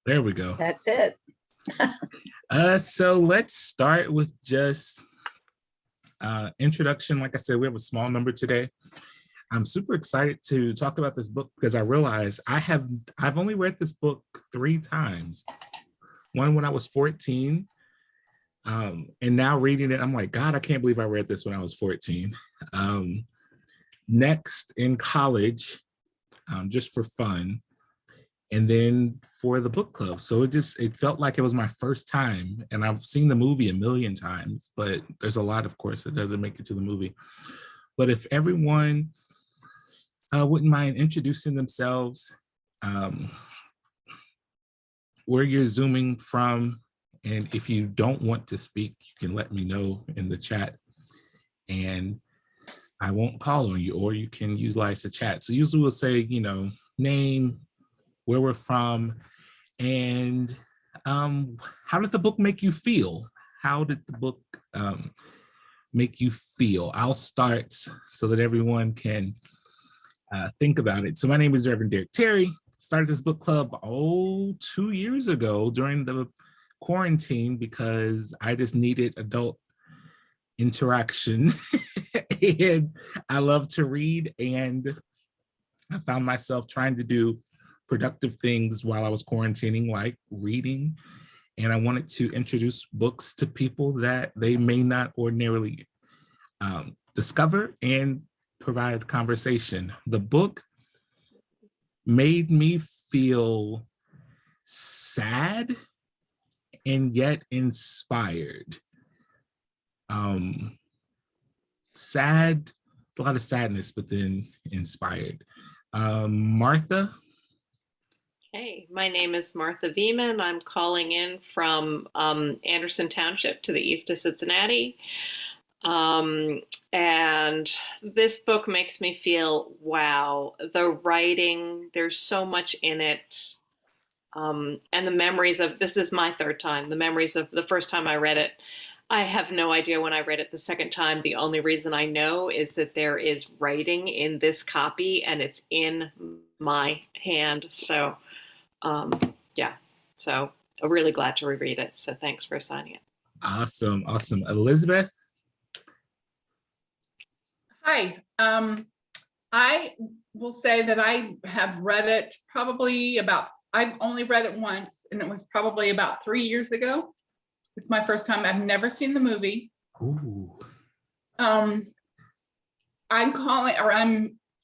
There we go. That's it. So let's start with just introduction. Like I said, we have a small number today. I'm super excited to talk about this book because I realize I've only read this book 3 times. One when I was 14, and now reading it, I'm like, God, I can't believe I read this when I was 14. Next in college, just for fun, and then for the book club. So it felt like it was my first time, and I've seen the movie a million times, but there's a lot, of course, that doesn't make it to the movie. But if everyone wouldn't mind introducing themselves, where you're zooming from, and if you don't want to speak, you can let me know in the chat, and I won't call on you, or you can utilize the chat. So usually we'll say, name, where we're from, and how did the book make you feel? How did the book make you feel? I'll start so that everyone can think about it. So my name is Reverend Derek Terry. Started this book club 2 years ago during the quarantine because I just needed adult interaction. And I love to read, and I found myself trying to do productive things while I was quarantining, like reading. And I wanted to introduce books to people that they may not ordinarily discover and provide conversation. The book made me feel sad and yet inspired. Sad, a lot of sadness, but then inspired. Martha? Hey, my name is Martha Veman. I'm calling in from Anderson Township to the east of Cincinnati. And this book makes me feel, wow, the writing, there's so much in it. And the memories of, this is my 3rd time, the memories of the first time I read it. I have no idea when I read it the 2nd time. The only reason I know is that there is writing in this copy and it's in my hand. So, yeah, so I'm really glad to reread it. So thanks for assigning it. Awesome. Elizabeth? Hi. I will say that I have read it I've only read it once, and it was probably about 3 years ago. It's my first time. I've never seen the movie. Ooh. I'm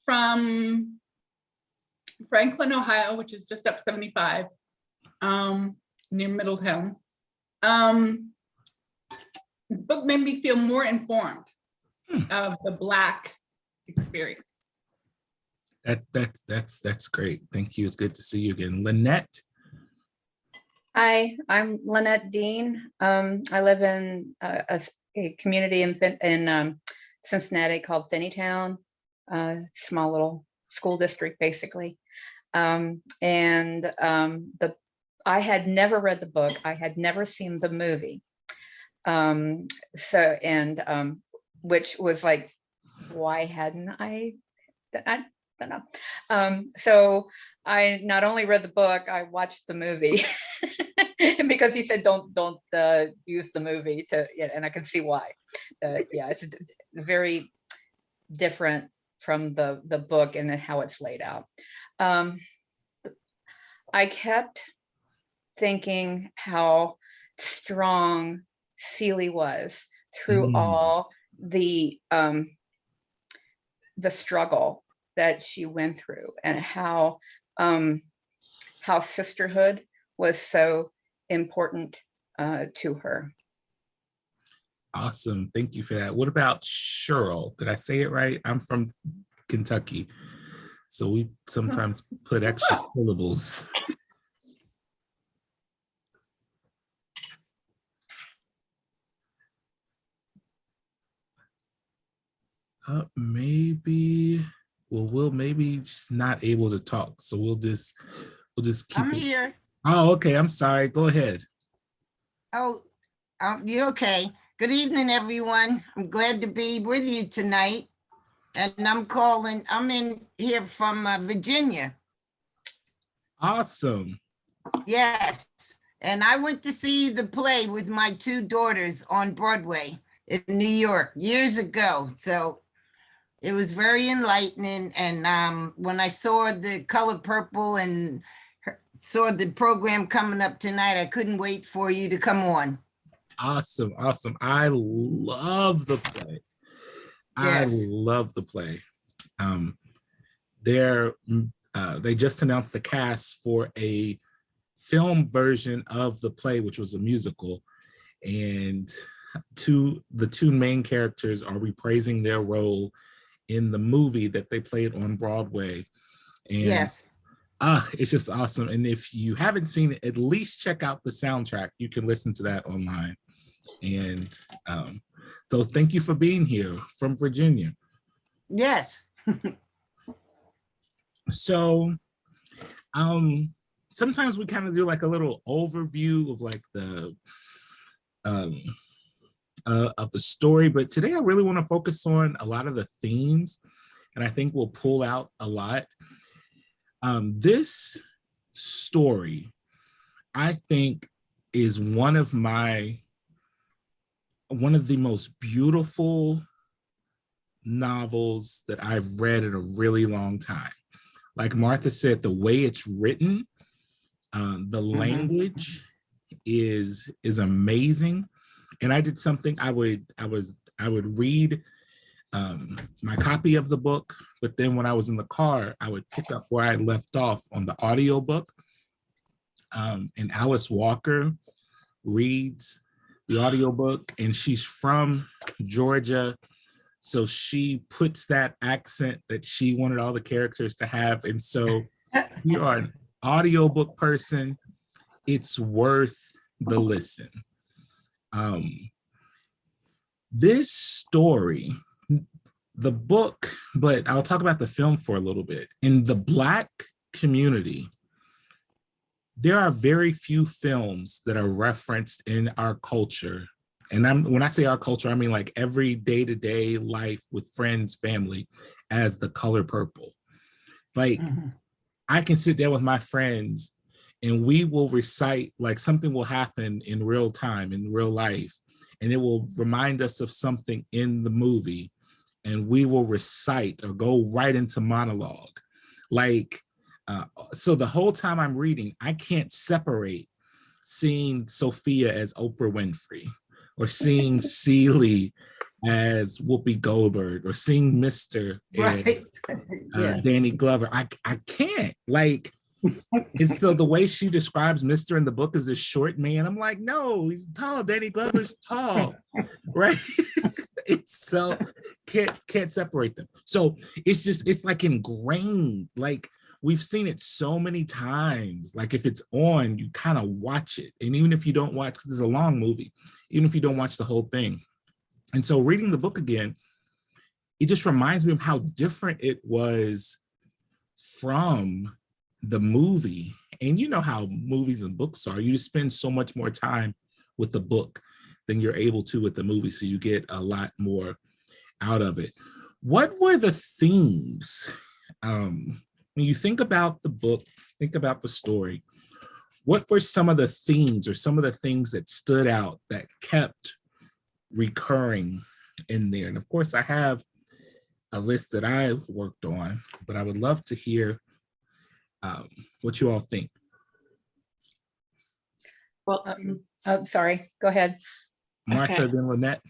from Franklin, Ohio, which is just up 75, near Middletown. The book made me feel more informed of the Black experience. That's great. Thank you. It's good to see you again. Lynette? Hi, I'm Lynette Dean. I live in a community in Cincinnati called Finneytown, small little school district, basically. I had never read the book. I had never seen the movie. Which was like, why hadn't I don't know. So I not only read the book, I watched the movie because he said don't use the movie and I can see why. It's very different from the book and how it's laid out. I kept thinking how strong Celie was through all the struggle that she went through, and how sisterhood was so important to her. Awesome. Thank you for that. What about Cheryl? Did I say it right? I'm from Kentucky, so we sometimes put extra syllables. Maybe she's not able to talk, so we'll just keep I'm here. Oh, okay. I'm sorry. Go ahead. Oh, you're okay. Good evening, everyone. I'm glad to be with you tonight. And I'm in here from Virginia. Awesome. Yes. And I went to see the play with my two daughters on Broadway in New York years ago. So it was very enlightening. And when I saw the color purple and saw the program coming up tonight, I couldn't wait for you to come on. Awesome. Awesome. I love the play. I Yes. love the play. Um, they just announced the cast for a film version of the play, which was a musical, and the two main characters are reprising their role in the movie that they played on Broadway. And Yes. it's just awesome. And if you haven't seen it, at least check out the soundtrack. You can listen to that online. And so thank you for being here from Virginia. Yes. So sometimes we kind of do like a little overview of like the of the story, but today I really want to focus on a lot of the themes, and I think we'll pull out a lot. This story, I think, is one of the most beautiful novels that I've read in a really long time. Like Martha said, the way it's written, the language is amazing. And I did something. I would read my copy of the book, but then when I was in the car, I would pick up where I left off on the audiobook. And Alice Walker reads the audiobook, and she's from Georgia. So she puts that accent that she wanted all the characters to have. And so if you are an audiobook person, it's worth the listen. This story, the book, but I'll talk about the film for a little bit. In the Black community, there are very few films that are referenced in our culture. And when I say our culture, I mean like every day-to-day life with friends, family, as The Color Purple. Like I can sit there with my friends and we will recite, like something will happen in real time, in real life, and it will remind us of something in the movie, and we will recite or go right into monologue. Like, so the whole time I'm reading, I can't separate seeing Sophia as Oprah Winfrey, or seeing Celie as Whoopi Goldberg, or seeing Mr. Right. and Danny Glover. I can't, like, and so the way she describes Mr. in the book as this short man, I'm like, no, he's tall. Danny Glover's tall, right? It's so can't separate them. So it's like ingrained. Like we've seen it so many times. Like if it's on, you kind of watch it, and even if you don't watch, because it's a long movie, even if you don't watch the whole thing. And so reading the book again, it just reminds me of how different it was from the movie. And you know how movies and books are. You just spend so much more time with the book than you're able to with the movie. So you get a lot more out of it. What were the themes? When you think about the book, think about the story, what were some of the themes or some of the things that stood out that kept recurring in there? And of course, I have a list that I worked on, but I would love to hear what you all think. Well, Oh, sorry, go ahead. Martha, okay. then Lynette.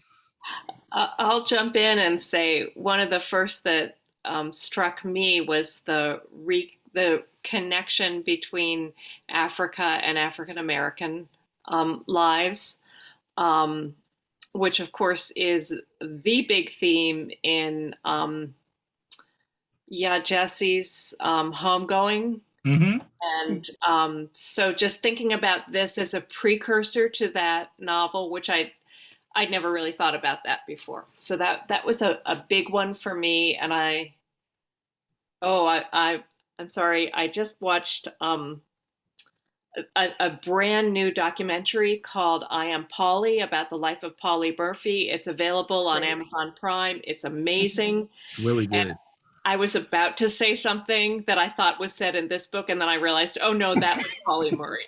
I'll jump in and say one of the first that struck me was the connection between Africa and African American lives, which of course is the big theme in Jesse's Homegoing. And so just thinking about this as a precursor to that novel, which I'd never really thought about that before. So that was a big one for me. And I'm sorry, I just watched a brand new documentary called I Am Polly, about the life of Polly Murphy. It's available on Amazon Prime. It's amazing. It's really good. And I was about to say something that I thought was said in this book, and then I realized, oh no, that was Polly Murray.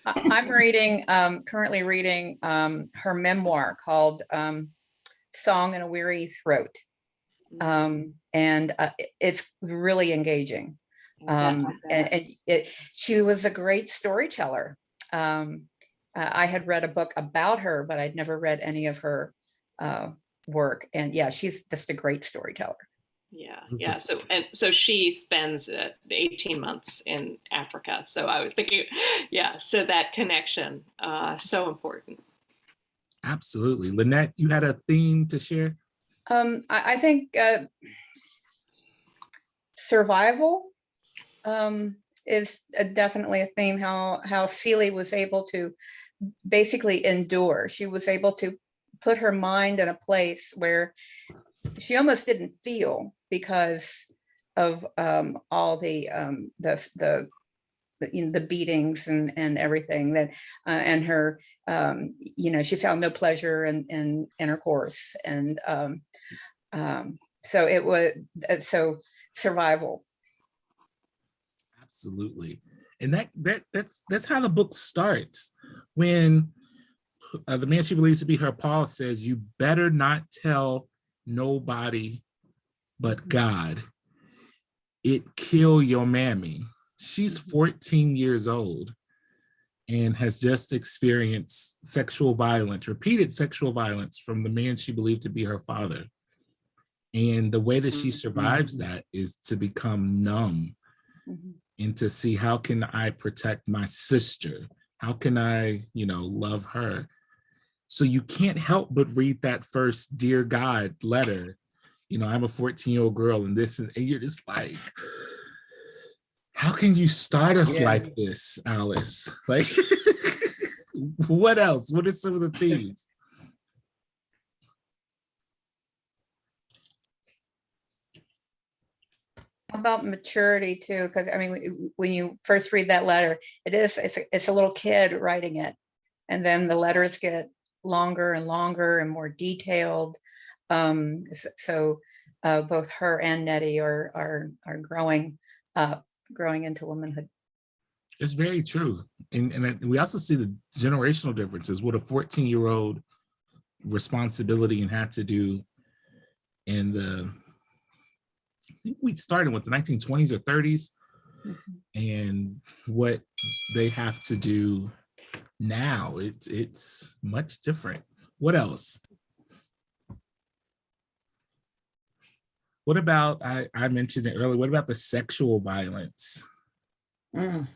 I'm reading, currently reading her memoir called Song in a Weary Throat. And it's really engaging. She was a great storyteller. I had read a book about her, but I'd never read any of her work. And yeah, she's just a great storyteller. Yeah. So she spends 18 months in Africa. So I was thinking, yeah. So that connection, so important. Absolutely, Lynette. You had a theme to share. I think survival is definitely a theme. How Celie was able to basically endure. She was able to put her mind in a place where she almost didn't feel because of all the beatings and everything that and her she found no pleasure in intercourse, and so it was survival. Absolutely, and that's how the book starts when the man she believes to be her Paul says, "You better not tell nobody but God. It kill your mammy." She's 14 years old and has just experienced sexual violence, repeated sexual violence from the man she believed to be her father. And the way that she survives that is to become numb and to see, how can I protect my sister? How can I, love her? So you can't help but read that first Dear God letter. I'm a 14-year-old girl and this, and you're just like, how can you start us like this, Alice? Like, what else? What are some of the themes? About maturity too, because I mean, when you first read that letter, it's a little kid writing it, and then the letters get longer and longer and more detailed. So both her and Nettie are growing up, growing into womanhood. It's very true, and we also see the generational differences. What a 14-year-old responsibility and had to do in the, I think we started with the 1920s or 30s, and what they have to do now. It's much different. What else? What about, I mentioned it earlier, what about the sexual violence? There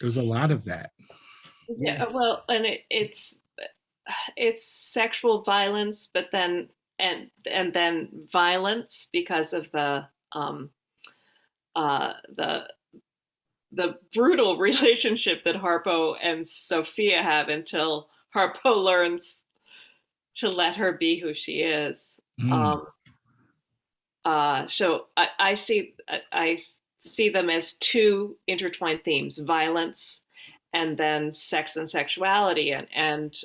was a lot of that. Yeah, well, and it's sexual violence, but then and then violence because of the brutal relationship that Harpo and Sophia have until Harpo learns to let her be who she is. So I see them as two intertwined themes: violence and then sex and sexuality, and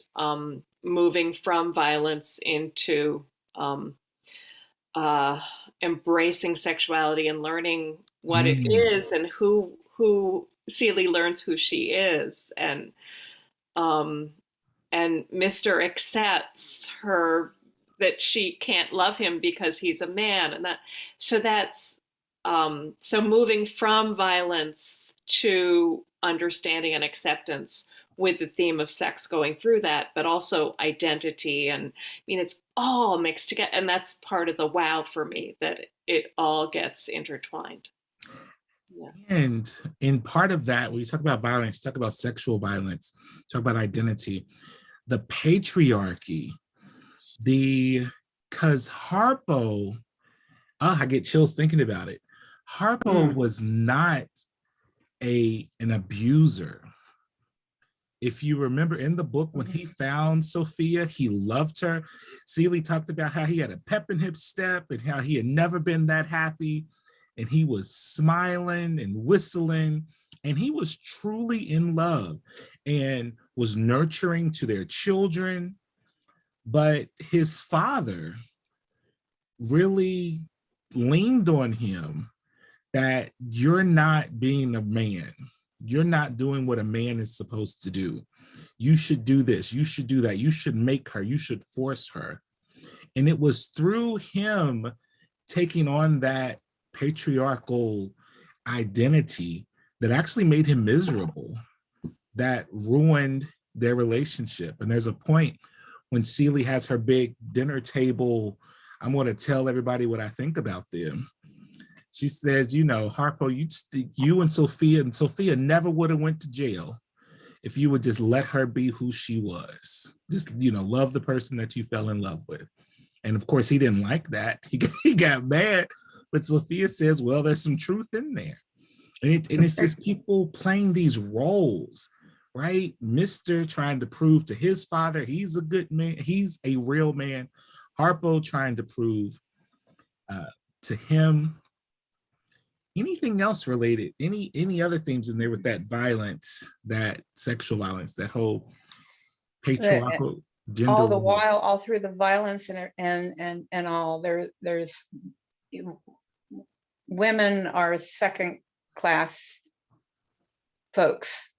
moving from violence into embracing sexuality and learning what it is, and who Celie learns who she is, and Mr. accepts her, that she can't love him because he's a man, and that's so moving from violence to understanding and acceptance, with the theme of sex going through that, but also identity. And I mean, it's all mixed together, and that's part of the wow for me, that it all gets intertwined. And in part of that, when you talk about violence, talk about sexual violence, talk about identity, the patriarchy, because Harpo, I get chills thinking about it. Harpo was not an abuser. If you remember in the book, when he found Sophia, he loved her. Celie talked about how he had a pep in his step and how he had never been that happy. And he was smiling and whistling, and he was truly in love and was nurturing to their children. But his father really leaned on him that you're not being a man. You're not doing what a man is supposed to do. You should do this. You should do that. You should make her. You should force her. And it was through him taking on that patriarchal identity that actually made him miserable, that ruined their relationship. And there's a point when Celie has her big dinner table, I'm going to tell everybody what I think about them. She says, you know, Harpo, you and Sophia never would have went to jail if you would just let her be who she was. Just, you know, love the person that you fell in love with. And of course, he didn't like that. He got mad. But Sophia says, well, there's some truth in there. And it's just people playing these roles, right? Mr. trying to prove to his father he's a good man, he's a real man. Harpo trying to prove to him. Anything else related? Any other themes in there with that violence, that sexual violence, that whole patriarchal gender? All the while, all through the violence and all, there's women are second class folks.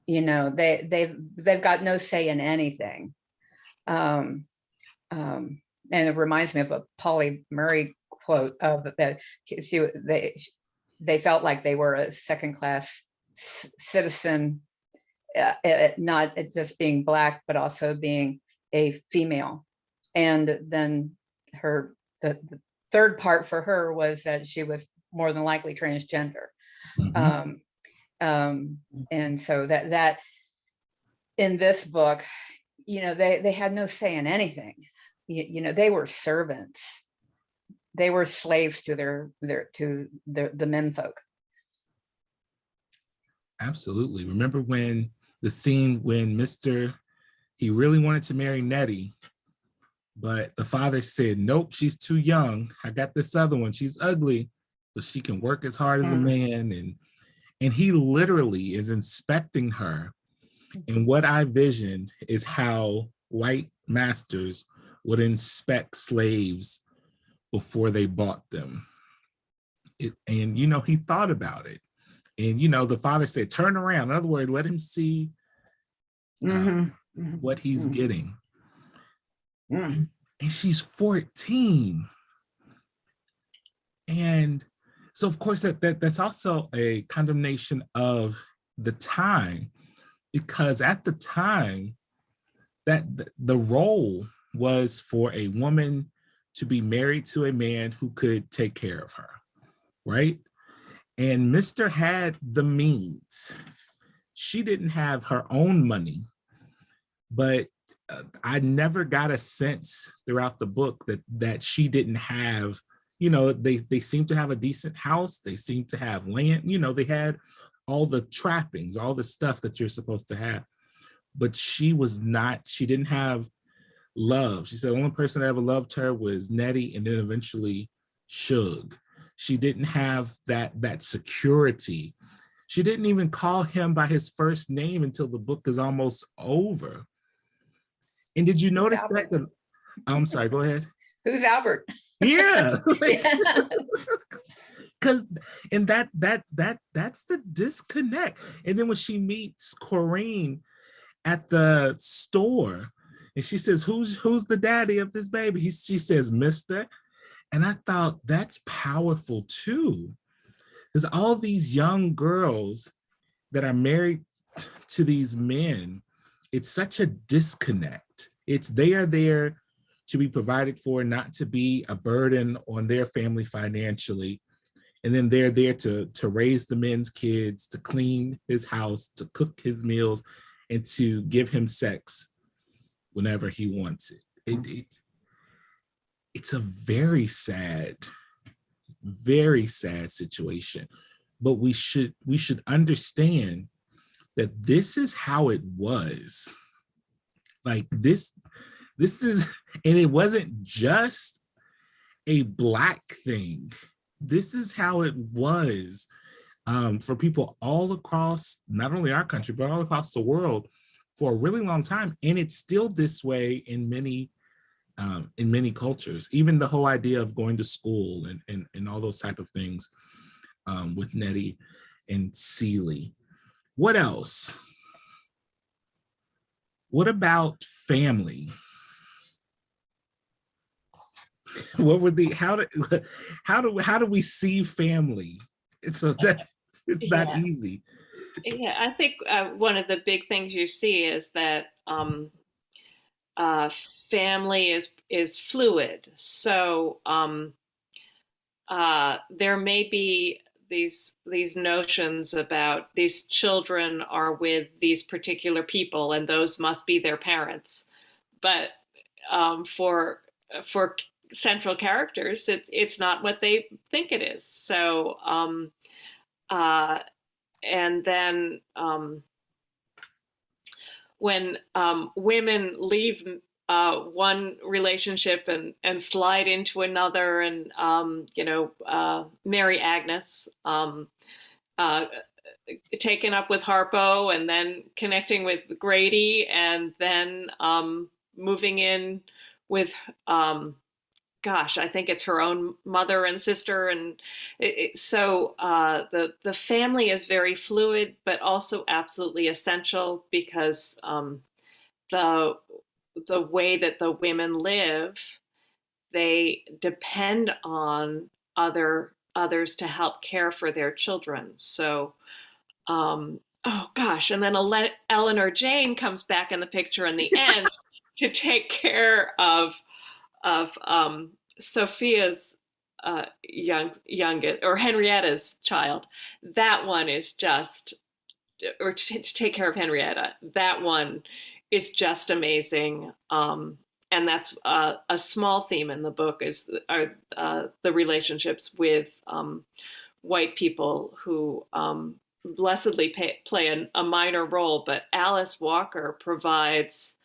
You know, they've got no say in anything. And it reminds me of a Polly Murray quote of that. They felt like they were a second class citizen, not just being Black, but also being a female. And then the third part for her was that she was more than likely transgender. Mm-hmm. And so that in this book, you know, they had no say in anything. You know, they were servants. They were slaves to the menfolk. Absolutely. Remember when the scene when he really wanted to marry Nettie, but the father said, nope, she's too young. I got this other one. She's ugly, but she can work as hard as a man. And he literally is inspecting her. And what I visioned is how white masters would inspect slaves before they bought them. And, you know, he thought about it. And, you know, the father said, turn around. In other words, let him see what he's getting. And she's 14. And so, of course, that's also a condemnation of the time, because at the time, that the role was for a woman to be married to a man who could take care of her, right? And Mr. had the means. She didn't have her own money, but I never got a sense throughout the book that she didn't have, you know, they seem to have a decent house. They seem to have land, you know, they had all the trappings, all the stuff that you're supposed to have. But she didn't have love. She said the only person that ever loved her was Nettie, and then eventually Suge. She didn't have that security. She didn't even call him by his first name until the book is almost over. And did you notice that? I'm sorry, go ahead. Who's Albert? Yeah. Because and that's the disconnect. And then when she meets Corrine at the store, and she says, who's the daddy of this baby? She says, Mr. And I thought that's powerful too. Because all these young girls that are married to these men, it's such a disconnect. They are there to be provided for, not to be a burden on their family financially. And then they're there to raise the men's kids, to clean his house, to cook his meals, and to give him sex whenever he wants it. It's a very sad situation. But we should understand that this is how it was. Like this is, and it wasn't just a Black thing. This is how it was for people all across, not only our country, but all across the world for a really long time. And it's still this way in many cultures. Even the whole idea of going to school and all those type of things with Nettie and Celie. What else? What about family? What were the how do we see family? It's not Yeah. easy. Yeah, I think one of the big things you see is that uh, family is fluid. So there may be these notions about these children are with these particular people, and those must be their parents. But for central characters, it's not what they think it is. So uh, and then when women leave one relationship and slide into another, and Mary Agnes uh, taken up with Harpo, and then connecting with Grady, and then moving in with gosh, I think it's her own mother and sister, and so the family is very fluid, but also absolutely essential, because the the way that the women live, they depend on others to help care for their children. So, oh gosh, and then Eleanor Jane comes back in the picture in the end to take care of Sophia's youngest, or Henrietta's child. That one is just, or to take care of Henrietta. That one is just amazing. And that's a small theme in the book, are the relationships with white people who blessedly play a minor role, but Alice Walker provides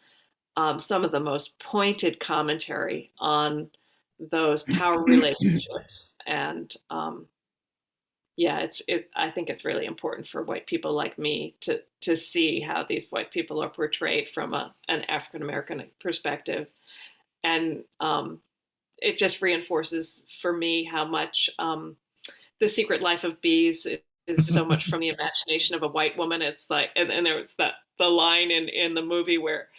some of the most pointed commentary on those power relationships. And yeah, I think it's really important for white people like me to see how these white people are portrayed from an African American perspective. And it just reinforces for me how much The Secret Life of Bees is so much from the imagination of a white woman. It's like, and there was the line in the movie where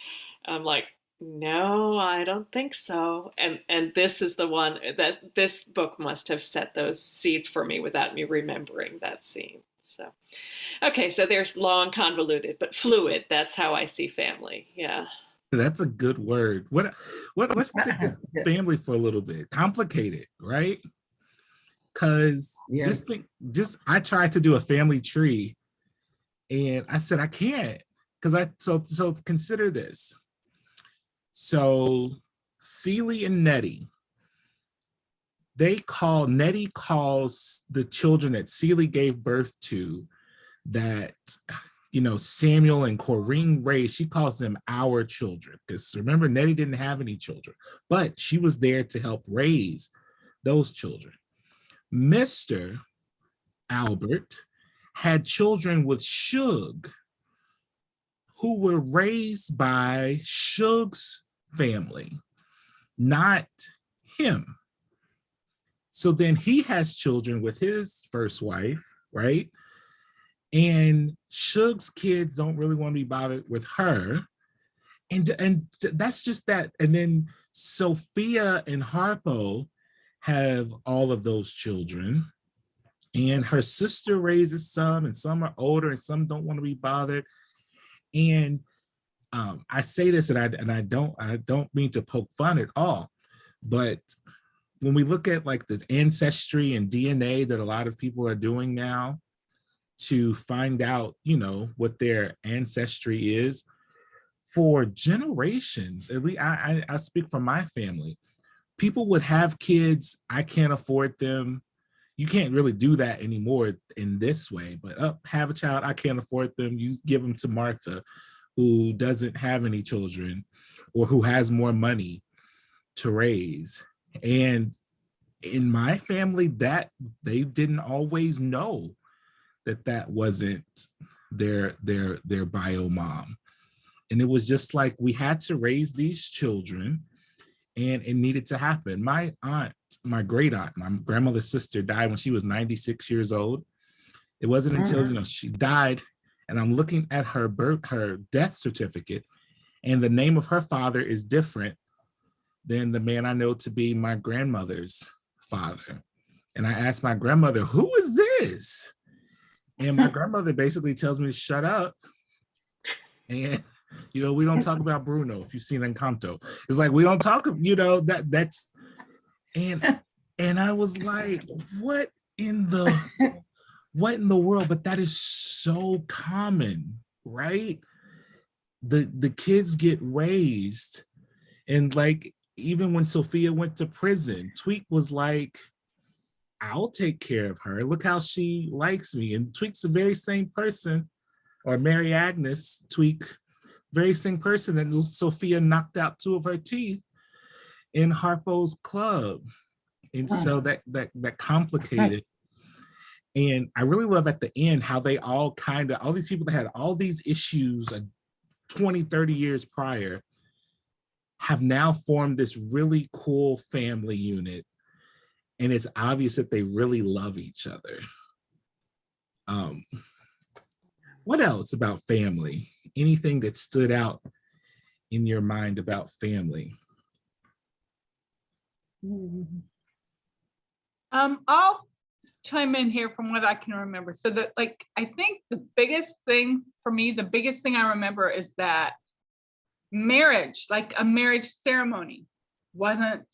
I'm like, no, I don't think so. And this is the one that this book must have set those seeds for me without me remembering that scene. So, okay, so there's long, convoluted, but fluid. That's how I see family. Yeah. That's a good word. Let's think of family for a little bit. Complicated, right? Because I tried to do a family tree, and I said I can't, because so consider this. So Celie and Nettie, Nettie calls the children that Celie gave birth to, that Samuel and Corinne raised, she calls them our children, because remember, Nettie didn't have any children, but she was there to help raise those children. Mr. Albert had children with Shug, who were raised by Shug's family, not him. So then he has children with his first wife, right? And Shug's kids don't really want to be bothered with her. And that's just that. And then Sophia and Harpo have all of those children. And her sister raises some, and some are older, and some don't want to be bothered. And I say this, and I don't mean to poke fun at all, but when we look at like the ancestry and DNA that a lot of people are doing now to find out, what their ancestry is, for generations, at least I speak from my family, people would have kids, I can't afford them. You can't really do that anymore in this way, but have a child, I can't afford them. You give them to Martha, who doesn't have any children, or who has more money to raise. And in my family, that they didn't always know that wasn't their bio mom. And it was just like, we had to raise these children, and it needed to happen. My aunt my great aunt. My grandmother's sister died when she was 96 years old. It wasn't until she died, and I'm looking at her death certificate, and the name of her father is different than the man I know to be my grandmother's father. And I asked my grandmother, "Who is this?" And my grandmother basically tells me to shut up. And we don't talk about Bruno. If you've seen Encanto, it's like we don't talk. That's and I was like, what in the world? But that is so common, right? The kids get raised, and like even when Sophia went to prison, Tweek was like, I'll take care of her. Look how she likes me. And Tweek's the very same person, or Mary Agnes Tweek, very same person that Sophia knocked out 2 of her teeth in Harpo's club. And so that complicated. And I really love at the end how they all these people that had all these issues 20, 30 years prior have now formed this really cool family unit. And it's obvious that they really love each other. What else about family? Anything that stood out in your mind about family? I'll chime in here from what I can remember. So that, like, I think the biggest thing for me, the biggest thing I remember is that marriage, like a marriage ceremony, wasn't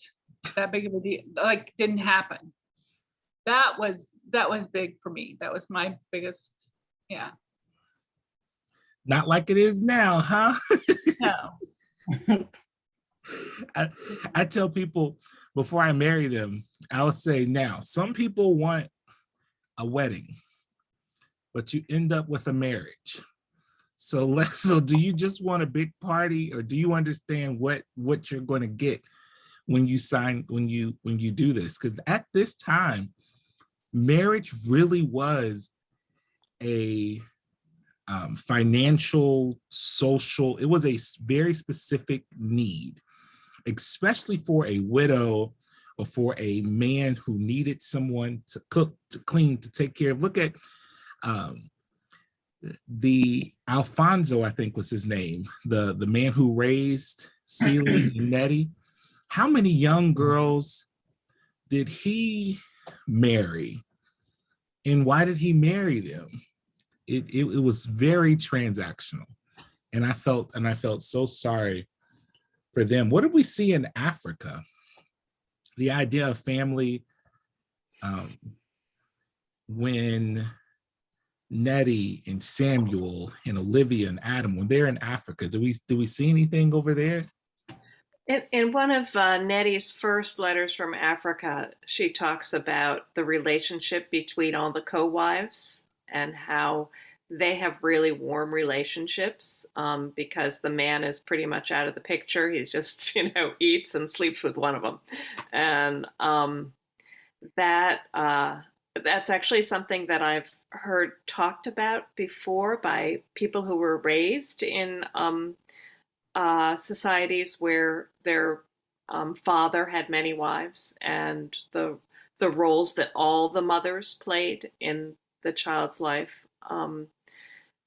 that big of a deal, like didn't happen. That was big for me. That was my biggest, yeah. Not like it is now, huh? No. I tell people before I marry them, I would say, now, some people want a wedding, but you end up with a marriage. So do you just want a big party, or do you understand what you're going to get when you do this? Because at this time, marriage really was a financial, social, it was a very specific need, especially for a widow or for a man who needed someone to cook, to clean, to take care of. Look at the Alfonso, I think was his name, the man who raised Celie and Nettie. How many young girls did he marry? And why did he marry them? It was very transactional. And I felt so sorry for them. What did we see in Africa? The idea of family, when Nettie and Samuel and Olivia and Adam, when they're in Africa, do we see anything over there? In one of Nettie's first letters from Africa, she talks about the relationship between all the co-wives and how they have really warm relationships because the man is pretty much out of the picture. He's just, eats and sleeps with one of them. And that's actually something that I've heard talked about before by people who were raised in societies where their father had many wives, and the roles that all the mothers played in the child's life.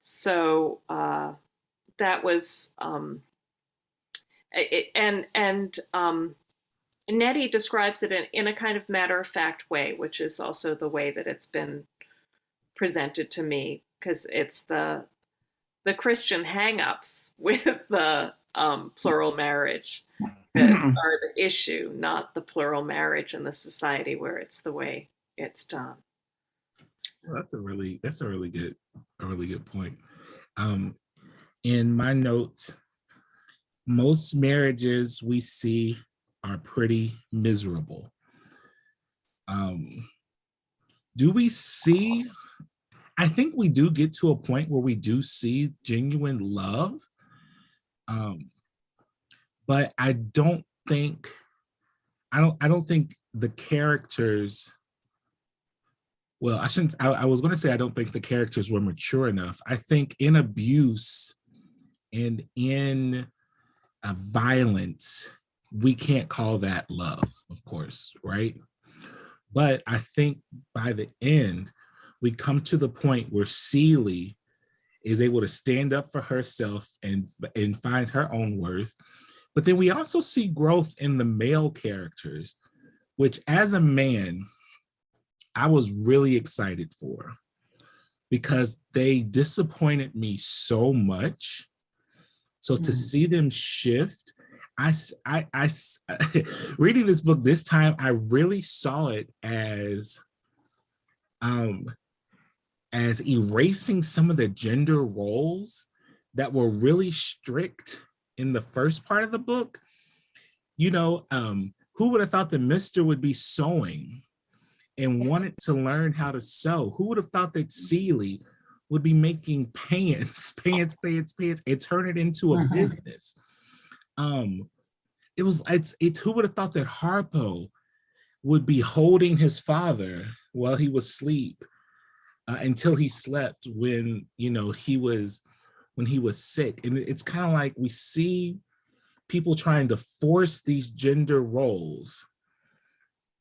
So that was, Nettie describes it in a kind of matter-of-fact way, which is also the way that it's been presented to me, because it's the Christian hang-ups with the plural marriage that are the issue, not the plural marriage in the society where it's the way it's done. Well, that's a really good point. In my notes, most marriages we see are pretty miserable. Do we see? I think we do get to a point where we do see genuine love, but I don't think the characters. Well, I shouldn't. I was going to say I don't think the characters were mature enough. I think in abuse and in violence, we can't call that love, of course, right? But I think by the end, we come to the point where Celie is able to stand up for herself and find her own worth. But then we also see growth in the male characters, which as a man, I was really excited for because they disappointed me so much. So to see them shift, reading this book this time, I really saw it as erasing some of the gender roles that were really strict in the first part of the book. You know, who would have thought that Mr. would be sewing and wanted to learn how to sew? Who would have thought that Celie would be making pants, and turn it into a business? It's who would have thought that Harpo would be holding his father while he was asleep until he slept when he was sick. And it's kind of like we see people trying to force these gender roles,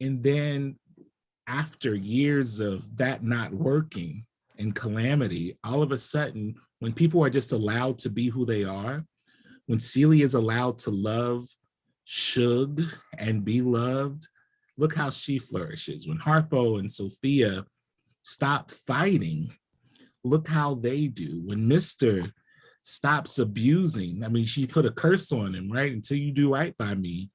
and then after years of that not working and calamity, all of a sudden, when people are just allowed to be who they are, when Celie is allowed to love Shug and be loved, look how she flourishes. When Harpo and Sophia stop fighting, look how they do. When Mr. stops abusing, I mean, she put a curse on him, right? Until you do right by me.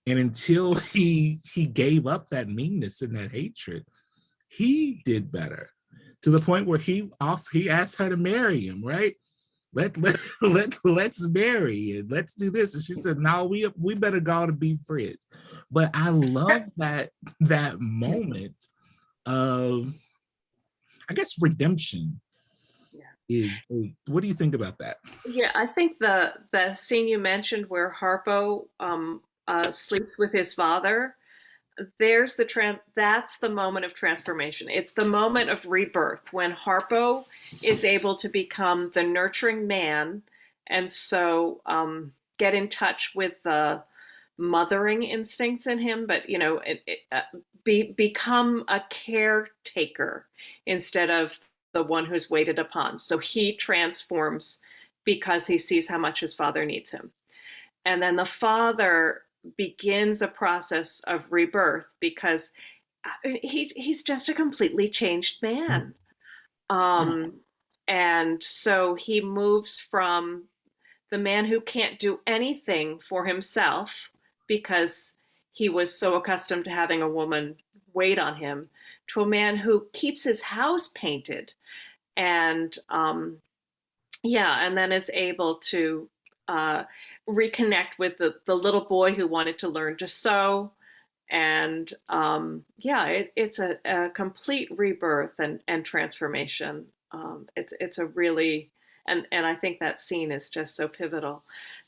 And until he gave up that meanness and that hatred, he did better, to the point where he asked her to marry him, right? Let's marry and let's do this. And she said, no, we better go to be friends. But I love that moment of, I guess, redemption. What do you think about that? Yeah, I think the scene you mentioned where Harpo sleeps with his father, that's the moment of transformation. It's the moment of rebirth when Harpo is able to become the nurturing man, and so get in touch with the mothering instincts in him, but become a caretaker instead of the one who's waited upon. So he transforms because he sees how much his father needs him. And then the father begins a process of rebirth because he's just a completely changed man. And so he moves from the man who can't do anything for himself because he was so accustomed to having a woman wait on him, to a man who keeps his house painted and and then is able to reconnect with the little boy who wanted to learn to sew. And it's a complete rebirth and transformation. It's a really, and I think that scene is just so pivotal.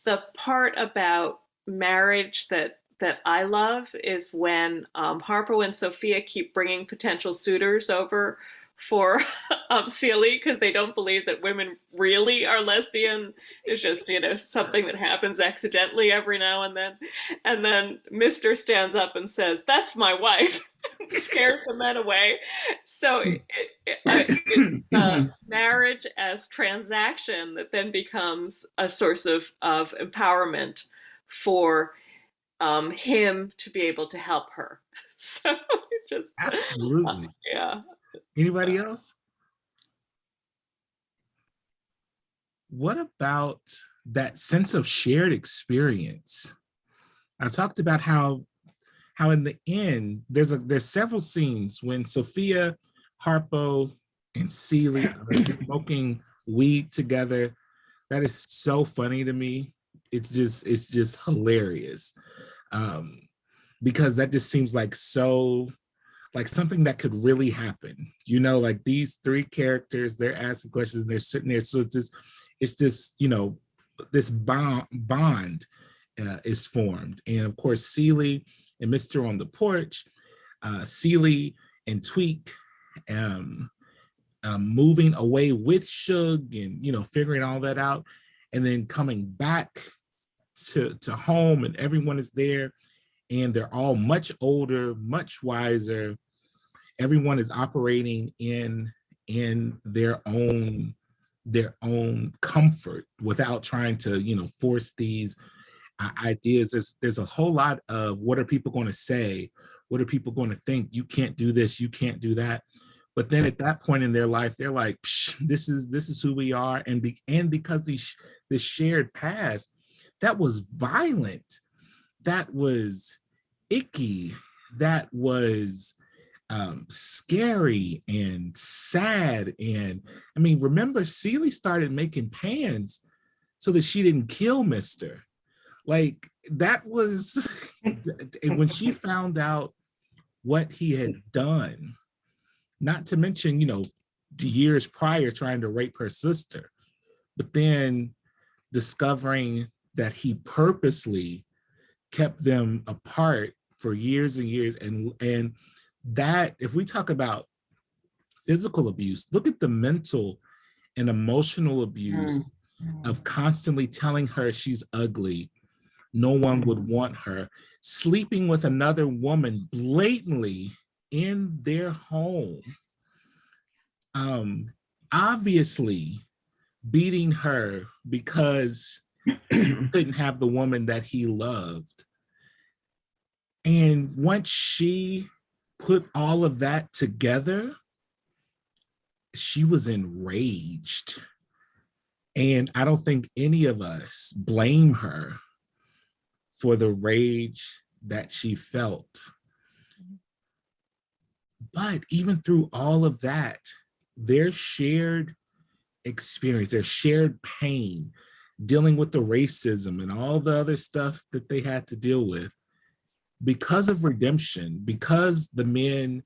The part about marriage that I love is when Harpo and Sophia keep bringing potential suitors over for Celie because they don't believe that women really are lesbian. It's just, something that happens accidentally every now and then. And then Mr. stands up and says, "That's my wife," scares the men away. So it's marriage as transaction that then becomes a source of empowerment for him to be able to help her. So just absolutely. Yeah. Anybody else? What about that sense of shared experience? I talked about how in the end there's several scenes when Sophia, Harpo, and Celie are smoking weed together. That is so funny to me. It's just hilarious. Because that just seems like something that could really happen. Like these three characters, they're asking questions, they're sitting there. So it's this this bond is formed. And of course, Celie and Mr. on the porch, Celie and Tweek moving away with Shug and, figuring all that out. And then coming back to home, and everyone is there, and they're all much older, much wiser. Everyone is operating in their own comfort without trying to, force these ideas. There's a whole lot of, what are people going to say? What are people going to think? You can't do this, you can't do that. But then at that point in their life, they're like, this is who we are. And because this shared past, that was violent, that was icky, that was scary and sad. And I mean, remember, Celie started making pans so that she didn't kill Mister. Like, that was, and when she found out what he had done, not to mention, the years prior trying to rape her sister, but then discovering that he purposely kept them apart for years and years. And that, if we talk about physical abuse, look at the mental and emotional abuse of constantly telling her she's ugly, no one would want her, sleeping with another woman blatantly in their home, obviously beating her because he couldn't have the woman that he loved. And once she put all of that together, she was enraged. And I don't think any of us blame her for the rage that she felt. But even through all of that, their shared experience, their shared pain, dealing with the racism and all the other stuff that they had to deal with, because of redemption, because the men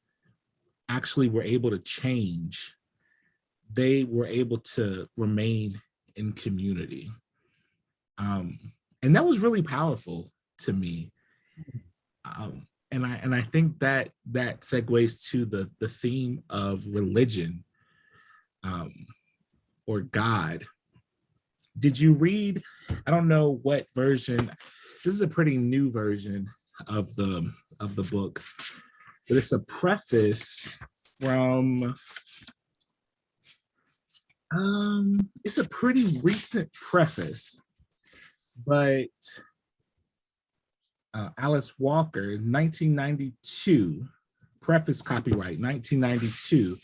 actually were able to change, they were able to remain in community. And that was really powerful to me. And I think that segues to the theme of religion, or God. Did you read, I don't know what version, this is a pretty new version of the book, but it's a preface from, it's a pretty recent preface, but Alice Walker, 1992, preface copyright, 1992.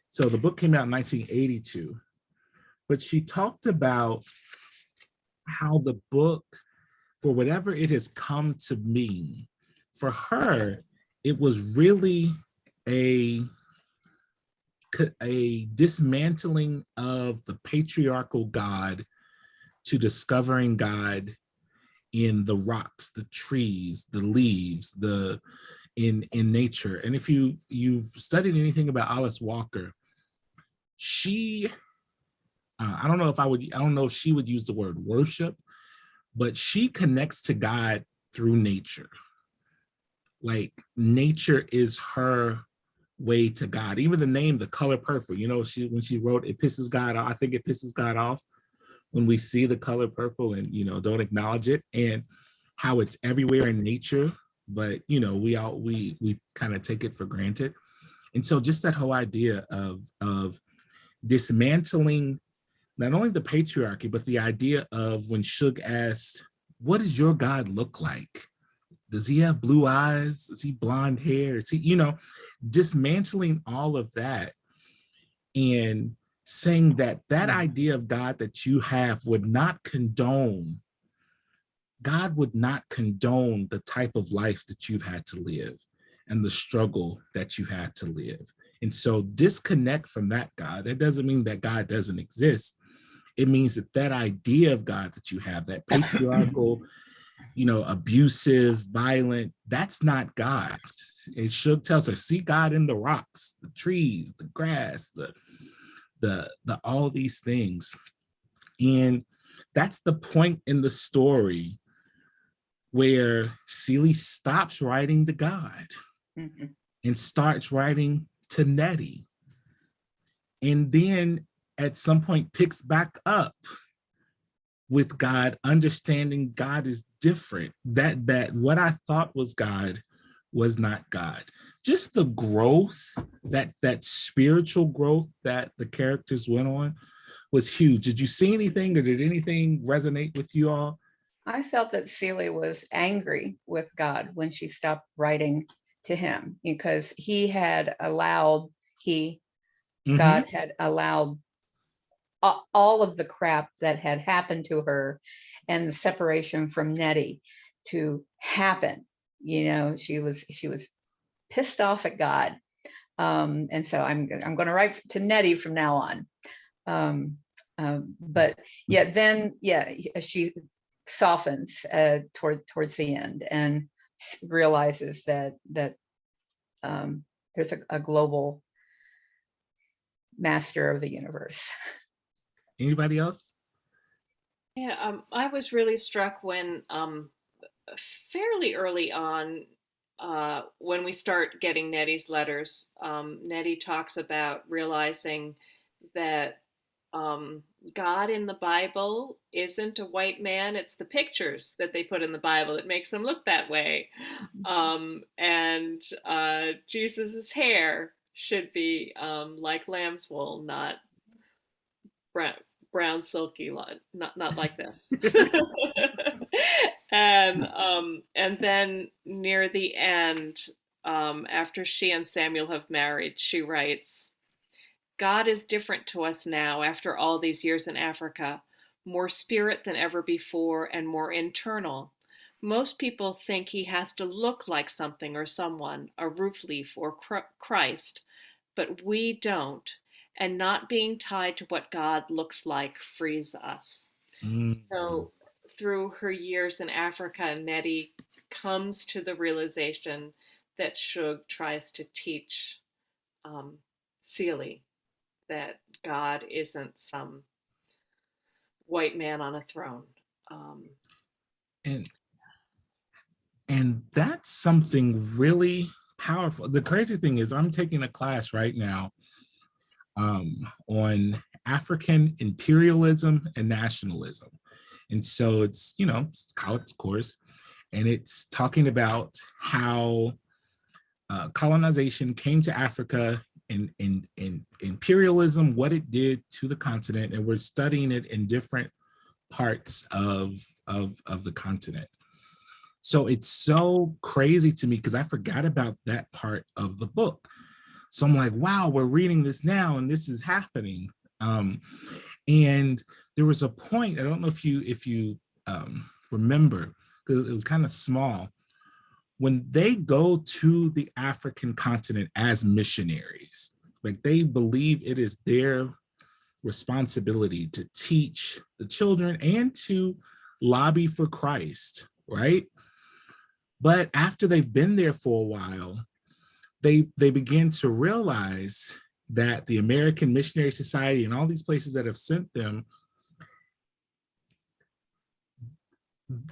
So the book came out in 1982, but she talked about how the book, for whatever it has come to mean, for her, it was really a dismantling of the patriarchal God to discovering God in the rocks, the trees, the leaves, in nature. And if you've studied anything about Alice Walker, she, I don't know if she would use the word worship, but she connects to God through nature. Like, nature is her way to God. Even the name, The Color Purple, when she wrote, it pisses God off. I think it pisses God off when we see the color purple and, don't acknowledge it, and how it's everywhere in nature, but, we kind of take it for granted. And so just that whole idea of dismantling not only the patriarchy, but the idea of, when Suge asked, what does your God look like? Does he have blue eyes? Is he blonde hair? Is he, dismantling all of that and saying that idea of God that you have would not condone, God would not condone the type of life that you've had to live and the struggle that you've had to live. And so disconnect from that God. That doesn't mean that God doesn't exist. It means that idea of God that you have, that patriarchal, abusive, violent, that's not God. And Suge tells her, see God in the rocks, the trees, the grass, the all these things. And that's the point in the story where Celie stops writing to God and starts writing to Nettie. And then at some point picks back up with God, understanding God is different. That what I thought was God was not God. Just the growth, that spiritual growth that the characters went on was huge. Did you see anything, or did anything resonate with you all? I felt that Celia was angry with God when she stopped writing to him, because he had allowed, God had allowed all of the crap that had happened to her and the separation from Nettie to happen. You know, she was pissed off at God. And so I'm going to write to Nettie from now on. But yeah, then, yeah, she softens towards the end and realizes that there's a global master of the universe. Anybody else? Yeah, I was really struck when fairly early on, when we start getting Nettie's letters, Nettie talks about realizing that God in the Bible isn't a white man. It's the pictures that they put in the Bible that makes him look that way. And Jesus's hair should be like lamb's wool, not brown silky, not like this. And then near the end, after she and Samuel have married, she writes, God is different to us now after all these years in Africa, more spirit than ever before and more internal. Most people think he has to look like something or someone, a roof leaf or Christ, but we don't. And not being tied to what God looks like frees us. So through her years in Africa, Nettie comes to the realization that Shug tries to teach Celia that God isn't some white man on a throne. And that's something really powerful. The crazy thing is, I'm taking a class right now on African imperialism and nationalism. And so it's, it's a college course, and it's talking about how colonization came to Africa, and imperialism, what it did to the continent, and we're studying it in different parts of the continent. So it's so crazy to me because I forgot about that part of the book. So I'm like, wow, we're reading this now and this is happening. And there was a point, I don't know if you remember, because it was kind of small, when they go to the African continent as missionaries, like they believe it is their responsibility to teach the children and to lobby for Christ, right? But after they've been there for a while, they begin to realize that the American Missionary Society and all these places that have sent them,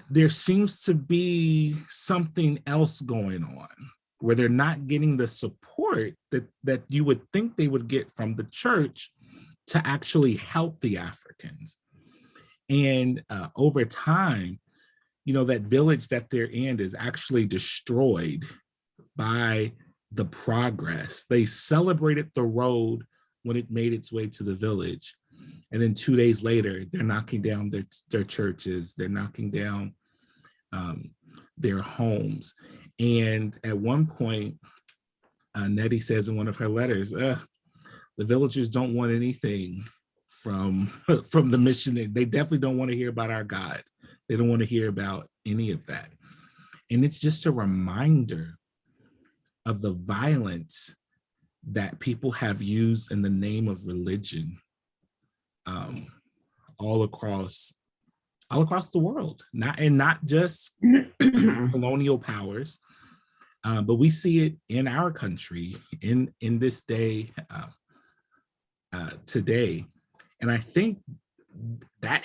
there seems to be something else going on where they're not getting the support that you would think they would get from the church to actually help the Africans. And over time, that village that they're in is actually destroyed by the progress. They celebrated the road when it made its way to the village. And then 2 days later, they're knocking down their churches, they're knocking down their homes. And at one point, Nettie says in one of her letters, the villagers don't want anything from the mission. They definitely don't want to hear about our God. They don't want to hear about any of that. And it's just a reminder of the violence that people have used in the name of religion all across the world, not just colonial powers, but we see it in our country in this day today. And I think that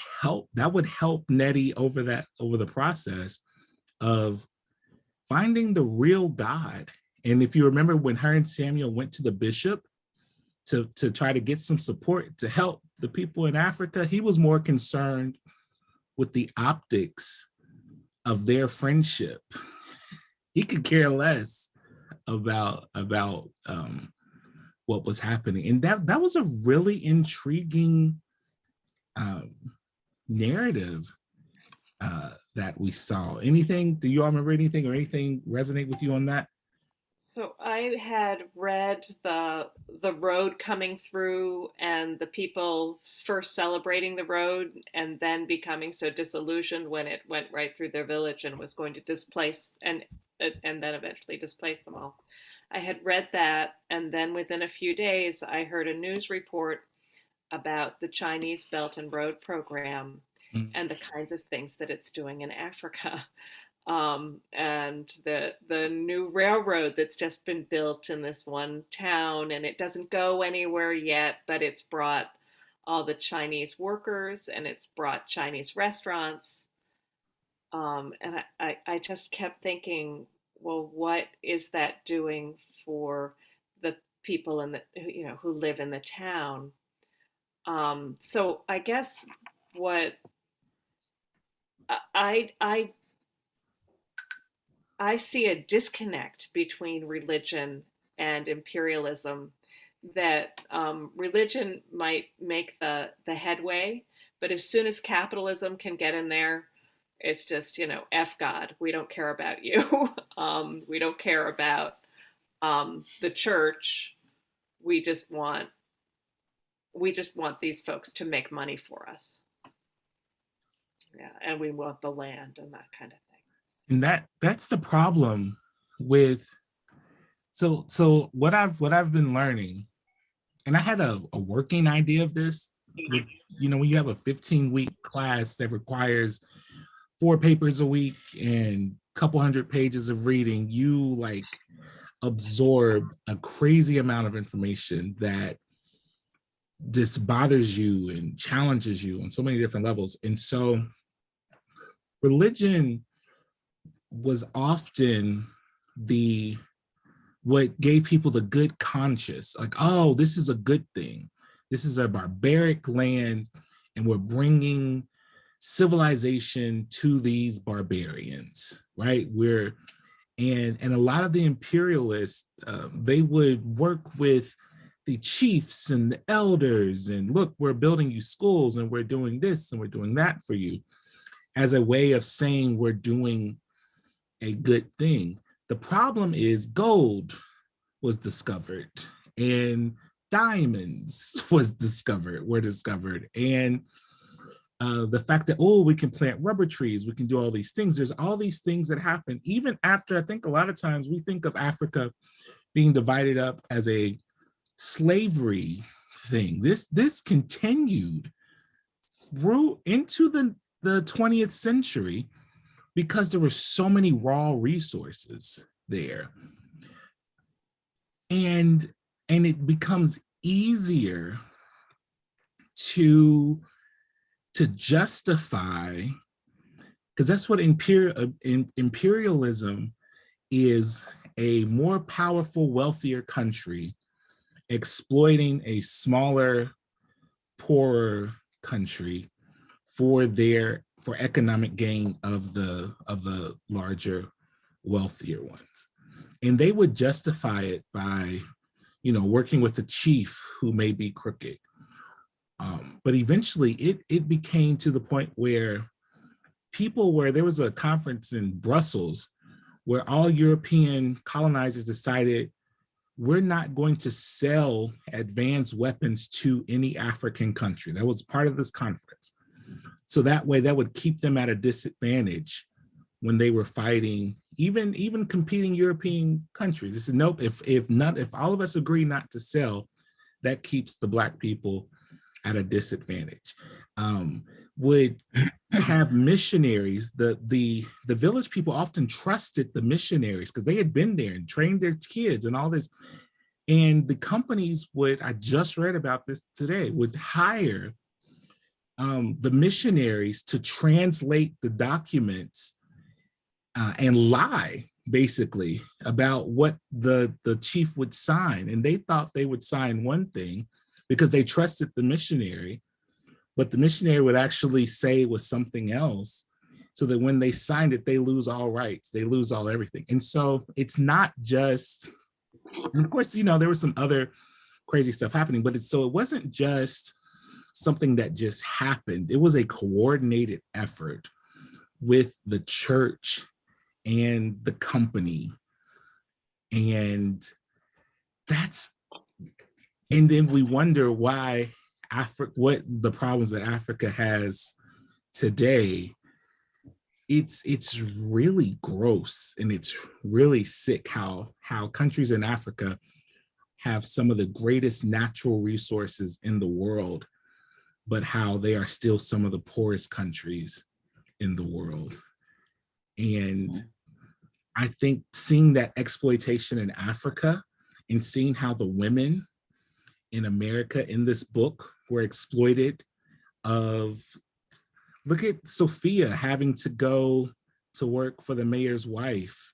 would help Nettie over the process of finding the real God. And if you remember when her and Samuel went to the bishop to try to get some support to help the people in Africa, he was more concerned with the optics of their friendship. He could care less about what was happening. And that was a really intriguing narrative that we saw. Anything, do you all remember anything or anything resonate with you on that? So I had read the road coming through and the people first celebrating the road and then becoming so disillusioned when it went right through their village and was going to displace and then eventually displace them all. I had read that, and then within a few days I heard a news report about the Chinese Belt and Road program and the kinds of things that it's doing in Africa. And the new railroad that's just been built in this one town, and it doesn't go anywhere yet, but it's brought all the Chinese workers and it's brought Chinese restaurants. And I just kept thinking, well, what is that doing for the people in the who live in the town? So I guess what I see a disconnect between religion and imperialism, that religion might make the headway, but as soon as capitalism can get in there, it's just, F God, we don't care about you. We don't care about the church. We just want these folks to make money for us. Yeah, and we want the land and that kind of thing. And that's the problem with so what I've been learning, and I had a working idea of this with, when you have a 15-week class that requires 4 papers a week and a couple hundred pages of reading, you like absorb a crazy amount of information that this bothers you and challenges you on so many different levels. And so religion was often what gave people the good conscience, like, oh, this is a good thing. This is a barbaric land, and we're bringing civilization to these barbarians, right? And a lot of the imperialists, they would work with the chiefs and the elders, and look, we're building you schools, and we're doing this, and we're doing that for you, as a way of saying we're doing a good thing. The problem is gold was discovered, and diamonds were discovered, and the fact that, oh, we can plant rubber trees, we can do all these things. There's all these things that happen even after. I think a lot of times we think of Africa being divided up as a slavery thing. This continued through into the 20th century because there were so many raw resources there. And it becomes easier to justify, because that's what imperialism is, a more powerful, wealthier country exploiting a smaller, poorer country for economic gain of the larger, wealthier ones. And they would justify it by, working with a chief who may be crooked. But eventually it became to the point where there was a conference in Brussels where all European colonizers decided, we're not going to sell advanced weapons to any African country. That was part of this conference. So that way, that would keep them at a disadvantage when they were fighting, even competing European countries. They said, nope, if all of us agree not to sell, that keeps the Black people at a disadvantage. Would have missionaries. The village people often trusted the missionaries because they had been there and trained their kids and all this. And the companies I just read about this today, would hire the missionaries to translate the documents and lie, basically, about what the chief would sign. And they thought they would sign one thing because they trusted the missionary, but the missionary would actually say it was something else, so that when they signed it, they lose all rights, they lose all everything. And so it's not just, and of course, there was some other crazy stuff happening, but it wasn't just something that just happened. It was a coordinated effort with the church and the company. And then we wonder why what the problems that Africa has today. It's really gross, and it's really sick how countries in Africa have some of the greatest natural resources in the world, but how they are still some of the poorest countries in the world. And I think seeing that exploitation in Africa and seeing how the women in America in this book were exploited, look at Sophia having to go to work for the mayor's wife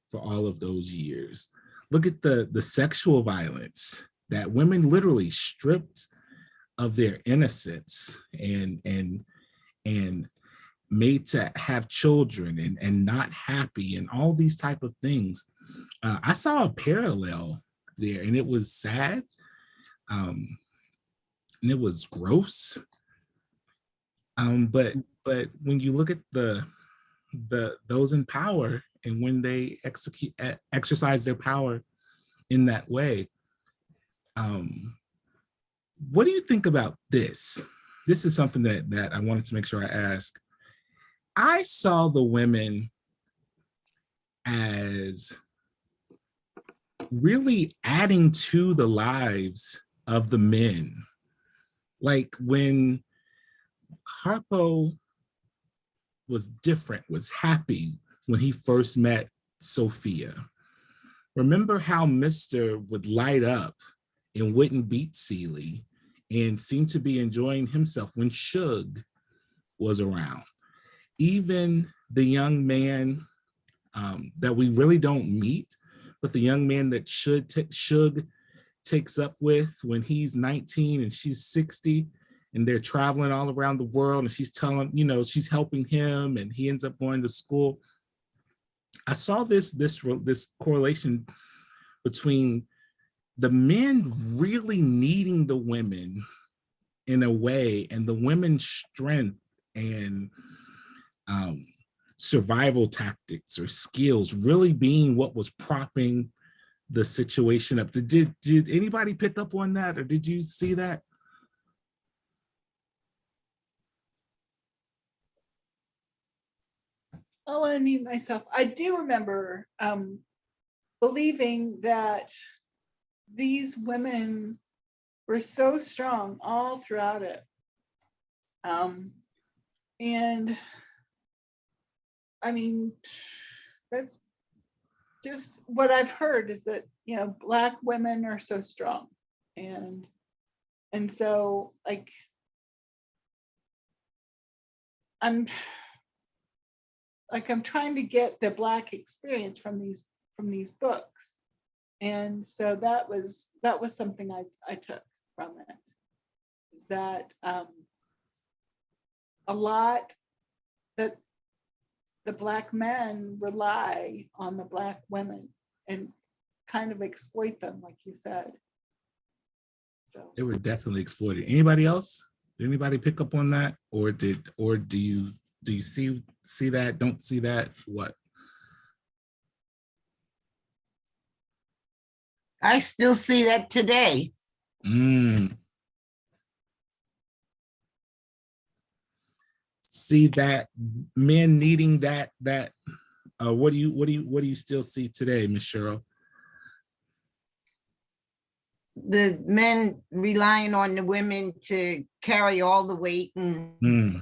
for all of those years. Look at the sexual violence that women literally stripped of their innocence and made to have children and not happy and all these type of things. I saw a parallel there, and it was sad, and it was gross. But when you look at those in power, and when they exercise their power in that way, what do you think about this? This is something that I wanted to make sure I ask. I saw the women as really adding to the lives of the men. Like when Harpo was different, was happy when he first met Sophia. Remember how Mr. would light up and wouldn't beat Celie and seemed to be enjoying himself when Shug was around. Even the young man that we really don't meet, but the young man that Shug takes up with when he's 19 and she's 60, and they're traveling all around the world, and she's telling, she's helping him, and he ends up going to school. I saw this correlation between the men really needing the women in a way, and the women's strength and survival tactics or skills really being what was propping the situation up. Did anybody pick up on that, or did you see that? I'll unmute myself. I do remember believing that these women were so strong all throughout it. And I mean, that's just what I've heard, is that, Black women are so strong. And so, like, I'm trying to get the Black experience from these books. And so that was something I took from it, is that a lot that the Black men rely on the Black women and kind of exploit them, like you said. So They were definitely exploited. Anybody else? Did anybody pick up on that, or do you see that? Don't see that? What? I still see that today. See that men needing that. What do you still see today, Miss Cheryl? The men relying on the women to carry all the weight, and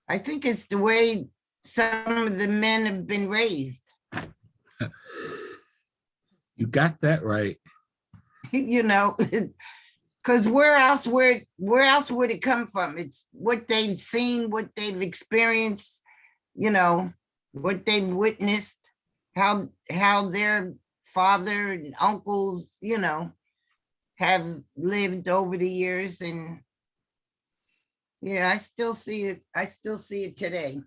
I think it's the way some of the men have been raised. You got that right. Because where else would it come from? It's what they've seen, what they've experienced, what they've witnessed, how their father and uncles, have lived over the years. And yeah, I still see it. I still see it today.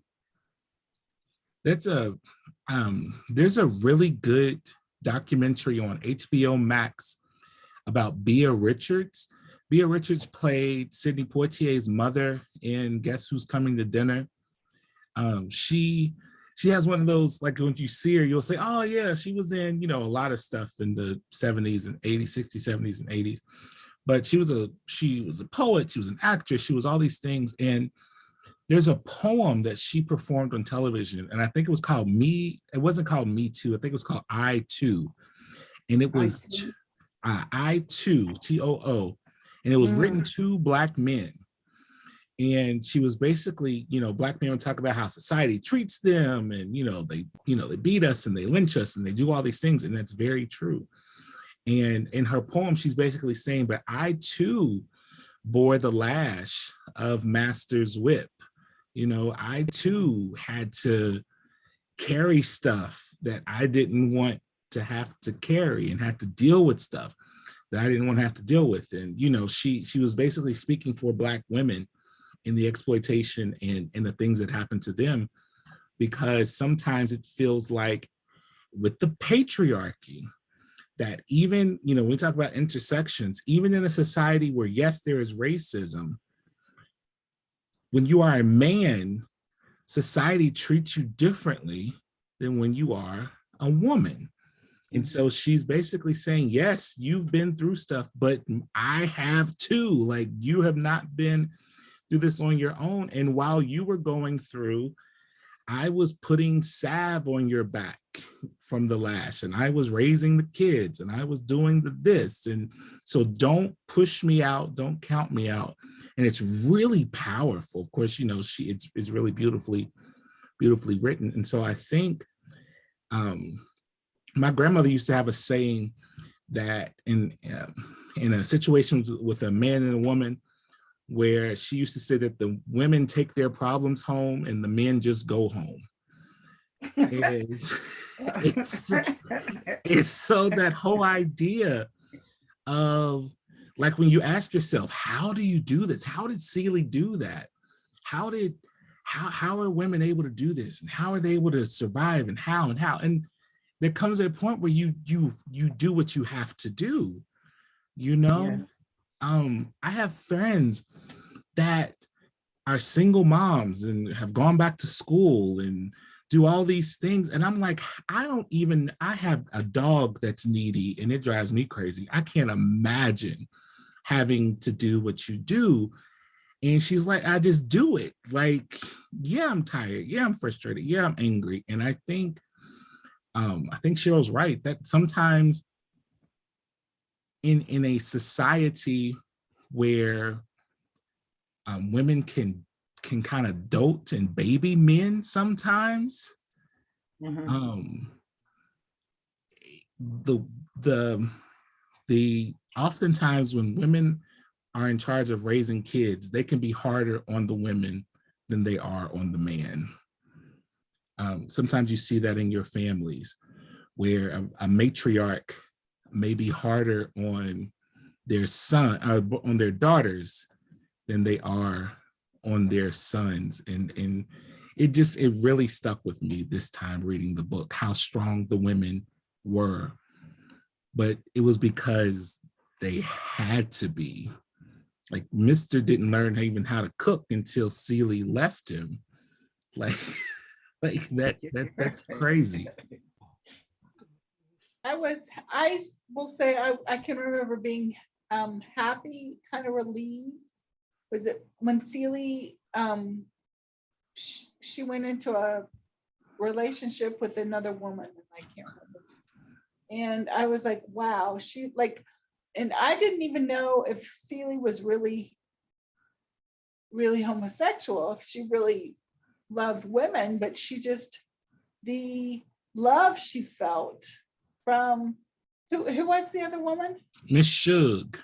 That's there's a really good documentary on HBO Max about Bea Richards. Bea Richards played Sidney Poitier's mother in Guess Who's Coming to Dinner. She has one of those, like when you see her, you'll say, oh yeah, she was in, a lot of stuff in the 70s and 80s, 60s, 70s, and 80s. But she was a poet, she was an actress, she was all these things. And there's a poem that she performed on television, and I think it was called Me. It wasn't called Me Too. I think it was called I Too. And it was I Too, Too. And it was written to Black men. And she was basically, Black men talk about how society treats them, and they beat us and they lynch us and they do all these things, and that's very true. And in her poem, she's basically saying, but I too bore the lash of master's whip. I too had to carry stuff that I didn't want to have to carry, and had to deal with stuff that I didn't want to have to deal with. And she was basically speaking for Black women in the exploitation and the things that happen to them, because sometimes it feels like with the patriarchy that even, when we talk about intersections, even in a society where, yes, there is racism, when you are a man, society treats you differently than when you are a woman. And so she's basically saying, yes, you've been through stuff, but I have too. Like, you have not been through this on your own. And while you were going through, I was putting salve on your back from the lash, and I was raising the kids, and I was doing this. And so don't push me out, don't count me out. And it's really powerful. Of course, it's really beautifully written. And so I think my grandmother used to have a saying that in a situation with a man and a woman, where she used to say that the women take their problems home and the men just go home. And it's so that whole idea of, like, when you ask yourself, how do you do this? How did Celie do that? How are women able to do this? And how are they able to survive? And how? And there comes a point where you do what you have to do, Yes. I have friends that are single moms and have gone back to school and do all these things. And I'm like, I have a dog that's needy and it drives me crazy. I can't imagine having to do what you do. And she's like, I just do it. Like, yeah, I'm tired. Yeah, I'm frustrated. Yeah, I'm angry. And I think Cheryl's right that sometimes in a society where women can kind of dote and baby men sometimes, the oftentimes when women are in charge of raising kids, they can be harder on the women than they are on the man. Sometimes you see that in your families, where a matriarch may be harder on their son, on their daughters, than they are on their sons. And it really stuck with me this time reading the book, how strong the women were. But it was because they had to be. Like, Mr. didn't learn even how to cook until Celie left him. Like that's crazy. I will say, I can remember being happy, kind of relieved. Was it when Celie, she went into a relationship with another woman, and I can't remember. And I was like, wow, and I didn't even know if Celie was really, really homosexual, if she really loved women, but the love she felt from, who was the other woman? Miss Shug.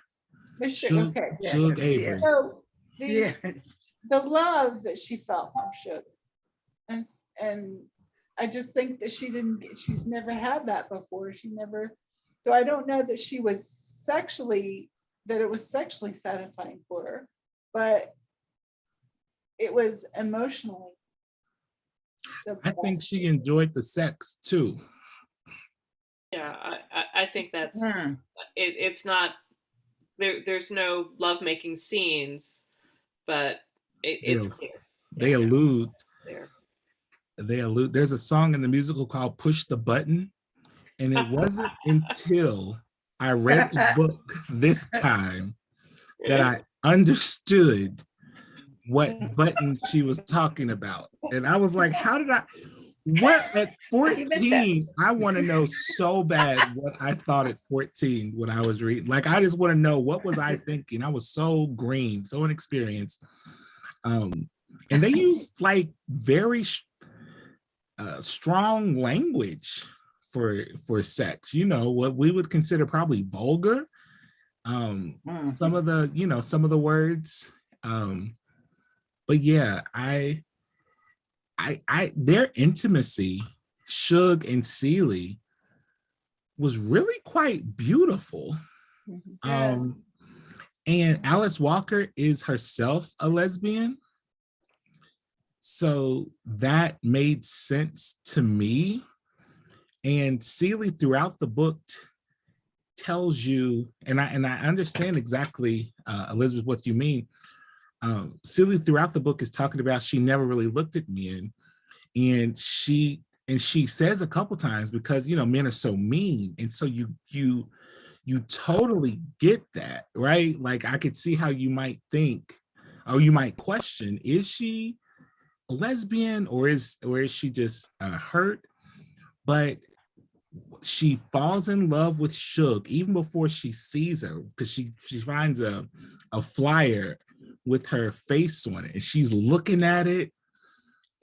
Miss Shug, okay. Shug Avery. So the love that she felt from Shug. And I just think that she's never had that before. So I don't know that she was sexually that it was sexually satisfying for her, but it was emotionally the I think best. she enjoyed the sex too. Yeah, I think that's Hmm. it's not there's no lovemaking scenes, but They, it's clear. they Yeah, allude, there. there's a song in the musical called Push the Button. And it wasn't until I read the book this time that I understood what button she was talking about. And I was like, how did I, what at How'd you miss that? 14? I want to know so bad what I thought at 14 when I was reading. Like, I just want to know, what was I thinking? I was so green, so inexperienced. And they used like very strong language for sex, you know, what we would consider probably vulgar. Some of the, you know, some of the words. But yeah, their intimacy, Suge and Celie, was really quite beautiful. Yeah. And Alice Walker is herself a lesbian. So that made sense to me. And Celie throughout the book tells you, and I understand exactly, Elizabeth, what you mean. Celie throughout the book is talking about she never really looked at men, and she says a couple times, because you know men are so mean, and so you totally get that, right? Like I could see how you might think, or you might question, is she a lesbian, or is she just hurt? But she falls in love with Suge even before she sees her, because she finds a flyer with her face on it, and she's looking at it,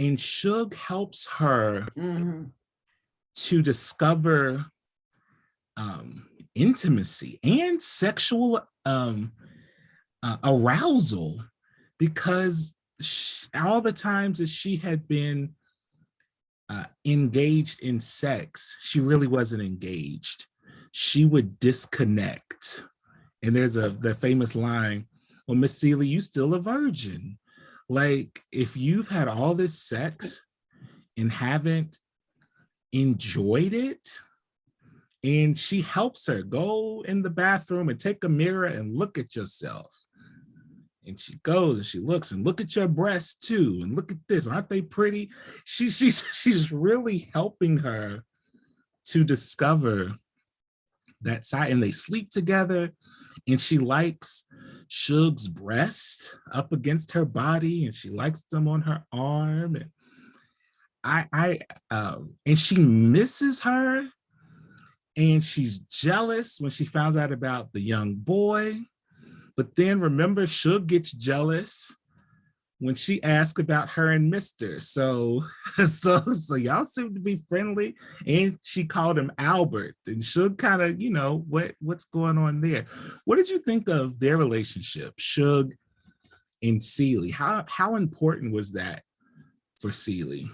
and Suge helps her to discover intimacy and sexual arousal, because all the times that she had been engaged in sex, she really wasn't engaged. She would disconnect. And there's the famous line, well, Miss Celie, you still a virgin. Like, if you've had all this sex and haven't enjoyed it, and she helps her go in the bathroom and take a mirror and look at yourself. And she goes and she looks, and look at your breasts too, and look at this, aren't they pretty? She's really helping her to discover that side, and they sleep together, and she likes Suge's breast up against her body, and she likes them on her arm, and and she misses her, and she's jealous when she finds out about the young boy. But then remember, Suge gets jealous when she asked about her and Mr. So y'all seem to be friendly. And she called him Albert, and Suge kind of, you know, what's going on there. What did you think of their relationship, Suge and Celie? How important was that for Celie?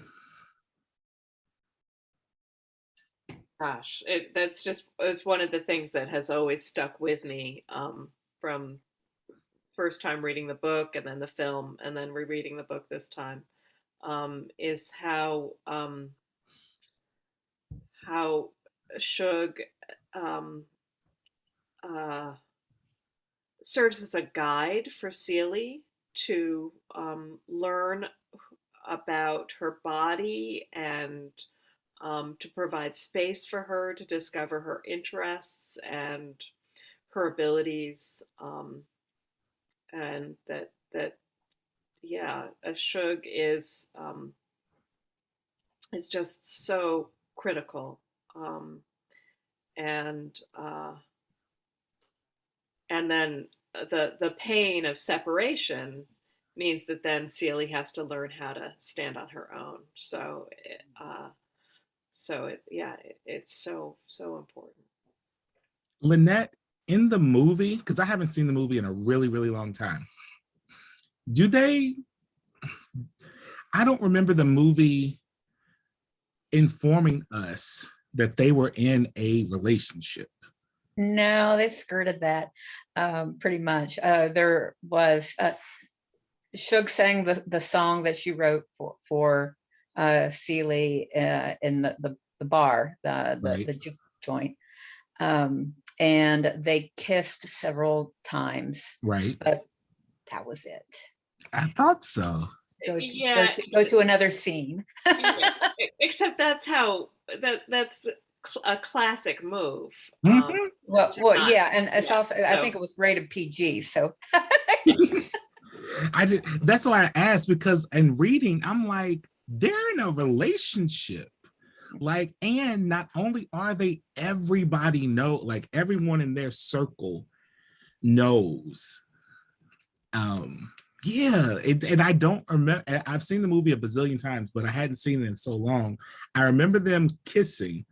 Gosh, it's one of the things that has always stuck with me, from first time reading the book and then the film and then rereading the book this time, is how Suge um, uh, serves as a guide for Celie to learn about her body, and to provide space for her to discover her interests and her abilities, and that yeah, a Suge is just so critical, um, and and then the pain of separation means that then Celie has to learn how to stand on her own. It's so important. Lynette, in the movie, because I haven't seen the movie in a really, really long time, do they, I don't remember the movie informing us that they were in a relationship. No, they skirted that pretty much. There was Shug sang the song that she wrote for Seeley in the bar, Right. the juke joint, and they kissed several times, Right. but that was it. I thought so. Yeah, Go to another scene. yeah. Except that's that's a classic move. Mhm. Well, yeah, and it's Yeah, also I so- think it was rated PG, so That's why I asked, because in reading, I'm like, they're in a relationship. Like, and not only are they, everybody know, like everyone in their circle knows. Yeah, and I don't remember, I've seen the movie a bazillion times, but I hadn't seen it in so long. I remember them kissing,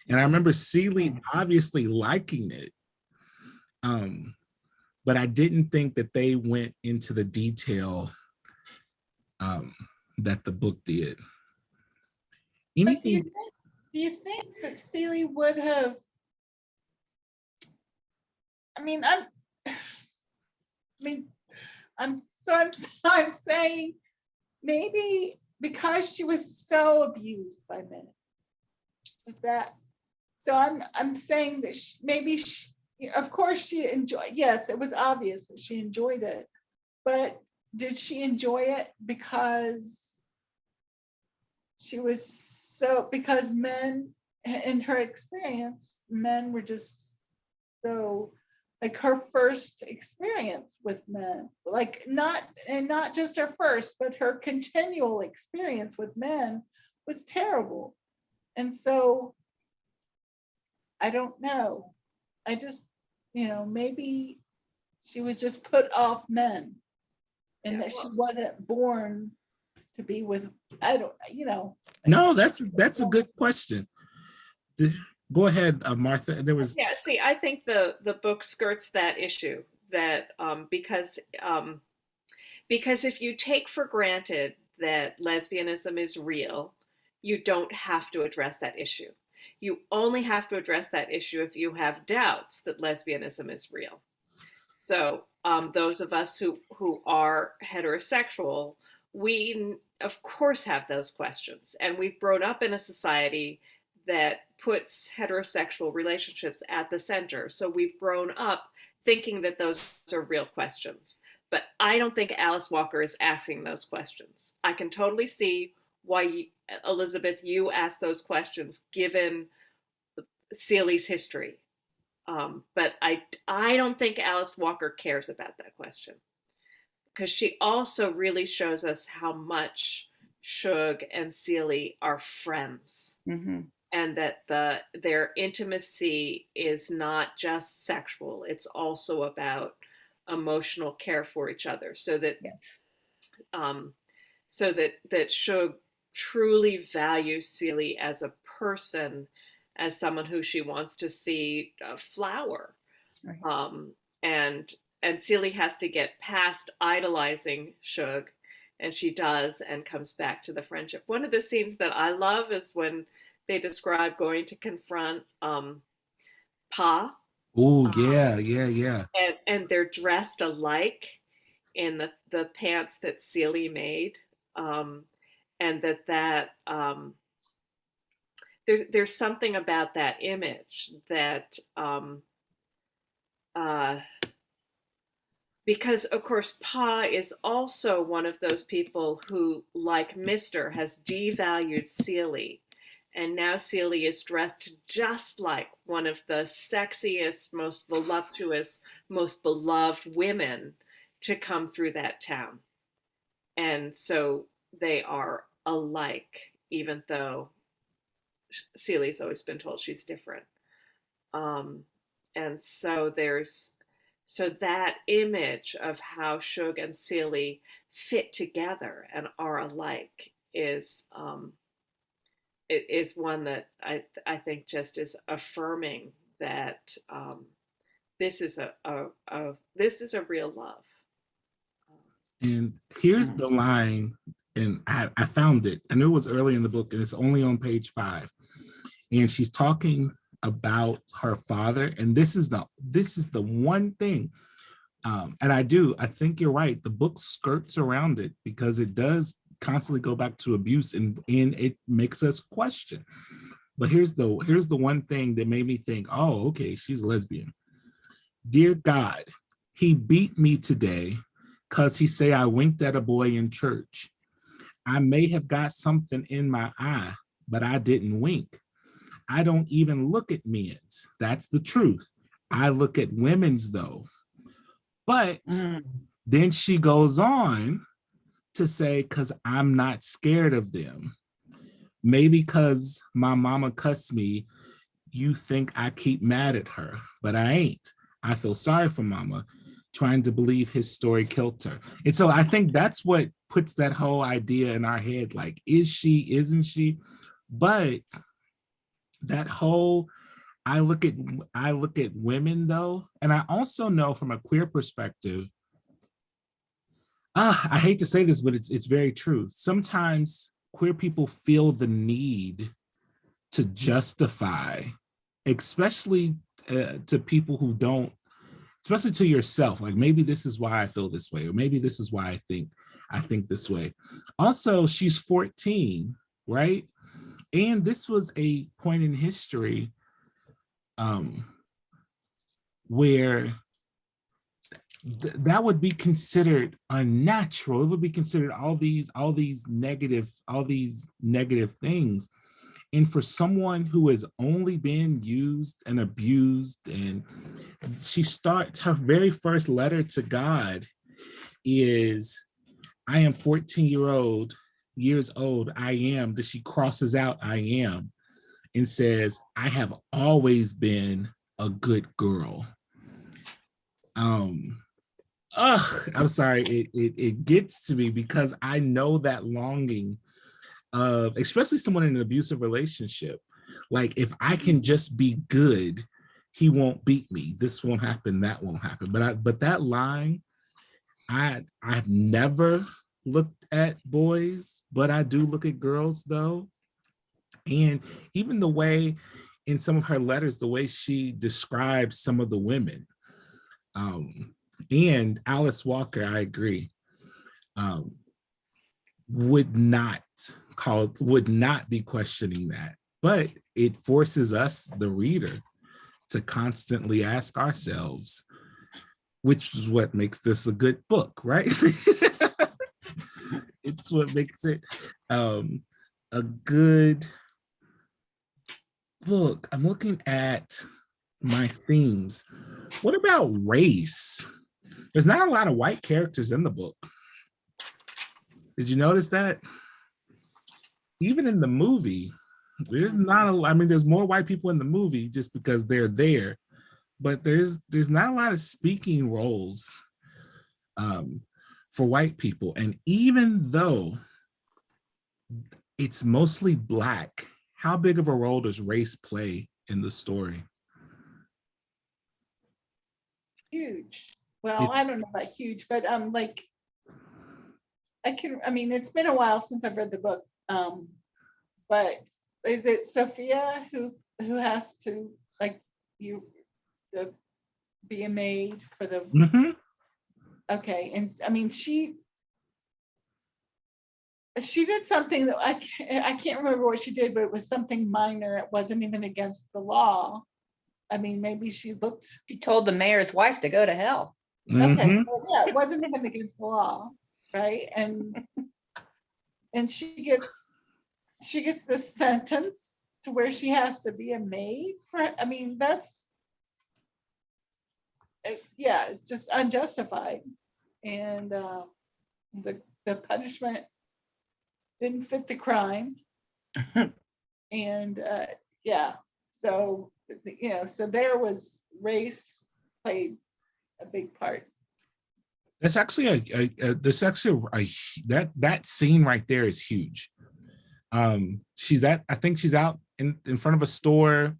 and I remember Seeley obviously liking it. But I didn't think that they went into the detail that the book did. But Anything? do you think that Steely would have? I mean, I mean, I'm saying maybe because she was so abused by men. Is that so? I'm saying that maybe of course she enjoyed. Yes, it was obvious that she enjoyed it, but did she enjoy it because she was because men, in her experience, men were just so, like, her first experience with men, like, not just her first, but her continual experience with men was terrible. And so I don't know. I just, maybe she was just put off men, and Yeah, that she wasn't born to be with, I don't, No, that's a good question. Go ahead, Martha. There was yeah. See, I think the book skirts that issue, that because if you take for granted that lesbianism is real, you don't have to address that issue. You only have to address that issue if you have doubts that lesbianism is real. So those of us who are heterosexual, we of course have those questions, and we've grown up in a society that puts heterosexual relationships at the center. So we've grown up thinking that those are real questions. But I don't think Alice Walker is asking those questions. I can totally see why, Elizabeth, you asked those questions given Seeley's history. But I don't think Alice Walker cares about that question, because she also really shows us how much Shug and Seeley are friends, Mhm. and that their intimacy is not just sexual, it's also about emotional care for each other, so that Yes. that Shug truly values Seeley as a person, as someone who she wants to see flower. Right. And Seeley has to get past idolizing Shug, and she does, and comes back to the friendship. One of the scenes that I love is when they describe going to confront Pa, oh yeah. and they're dressed alike in the pants that Seeley made, and there's something about that image that because of course Pa is also one of those people who, like Mister, has devalued Seeley, and now Seeley is dressed just like one of the sexiest, most voluptuous, most beloved women to come through that town. And so they are alike, even though Seeley's always been told she's different. Um, and so that image of how Shug and Seeley fit together and are alike is one that I think just is affirming that this is this is a real love. And here's the line, and I found it. I knew it was early in the book, and it's only on page 5. And she's talking about her father, and this is the one thing. And I think you're right. The book skirts around it because it does constantly go back to abuse, and it makes us question. But here's the one thing that made me think, oh, okay, she's a lesbian. Dear God, he beat me today because he say I winked at a boy in church. I may have got something in my eye, but I didn't wink. I don't even look at men's. That's the truth. I look at women's though. But then she goes on to say, because I'm not scared of them. Maybe because my mama cussed me, you think I keep mad at her, but I ain't. I feel sorry for mama, trying to believe his story killed her. And so I think that's what puts that whole idea in our head, like, is she, isn't she? But that whole, I look at women though, and I also know from a queer perspective, I hate to say this, but it's very true. Sometimes queer people feel the need to justify, especially to people who don't, especially to yourself, like maybe this is why I feel this way, or maybe this is why I think this way. Also, she's 14, right? And this was a point in history where that would be considered unnatural. It would be considered all these negative things. And for someone who has only been used and abused, and she starts her very first letter to God is, I am 14 years old, I am, that she crosses out I am and says, I have always been a good girl. I'm sorry, it gets to me because I know that longing of, especially someone in an abusive relationship. Like, if I can just be good, he won't beat me. This won't happen, that won't happen. But that line, I've never looked at boys, but I do look at girls though. And even the way in some of her letters, the way she describes some of the women, and Alice Walker, I agree, would not be questioning that, but it forces us, the reader, to constantly ask ourselves, which is what makes this a good book, right? It's what makes it a good book. I'm looking at my themes. What about race? There's not a lot of white characters in the book. Did you notice that? Even in the movie, there's not a, I mean, there's more white people in the movie just because they're there, but there's not a lot of speaking roles for white people. And even though it's mostly Black, how big of a role does race play in the story? Huge. Well, I don't know about huge, but like, I mean, it's been a while since I've read the book. But is it Sophia who has to, like, be a maid for the okay? And I mean, she did something that I can't remember what she did, but it was something minor. It wasn't even against the law. I mean, maybe she told the mayor's wife to go to hell. Okay, so yeah, it wasn't even against the law, right? And she gets this sentence to where she has to be a maid for, I mean, yeah, it's just unjustified. And the punishment didn't fit the crime. And yeah, so, you know, so there was race played a big part. That's actually that scene right there is huge. I think she's out in front of a store.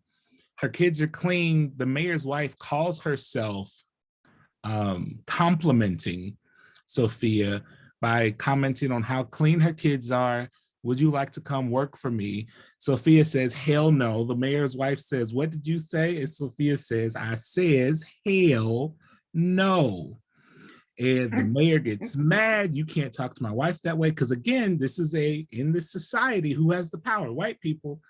Her kids are clean. The mayor's wife calls herself complimenting Sophia by commenting on how clean her kids are, Would you like to come work for me? Sophia says, hell no. The mayor's wife says, what did you say? And Sophia says, I says, hell no. And the mayor gets mad. You can't talk to my wife that way. Because again, this is in this society, who has the power? White people.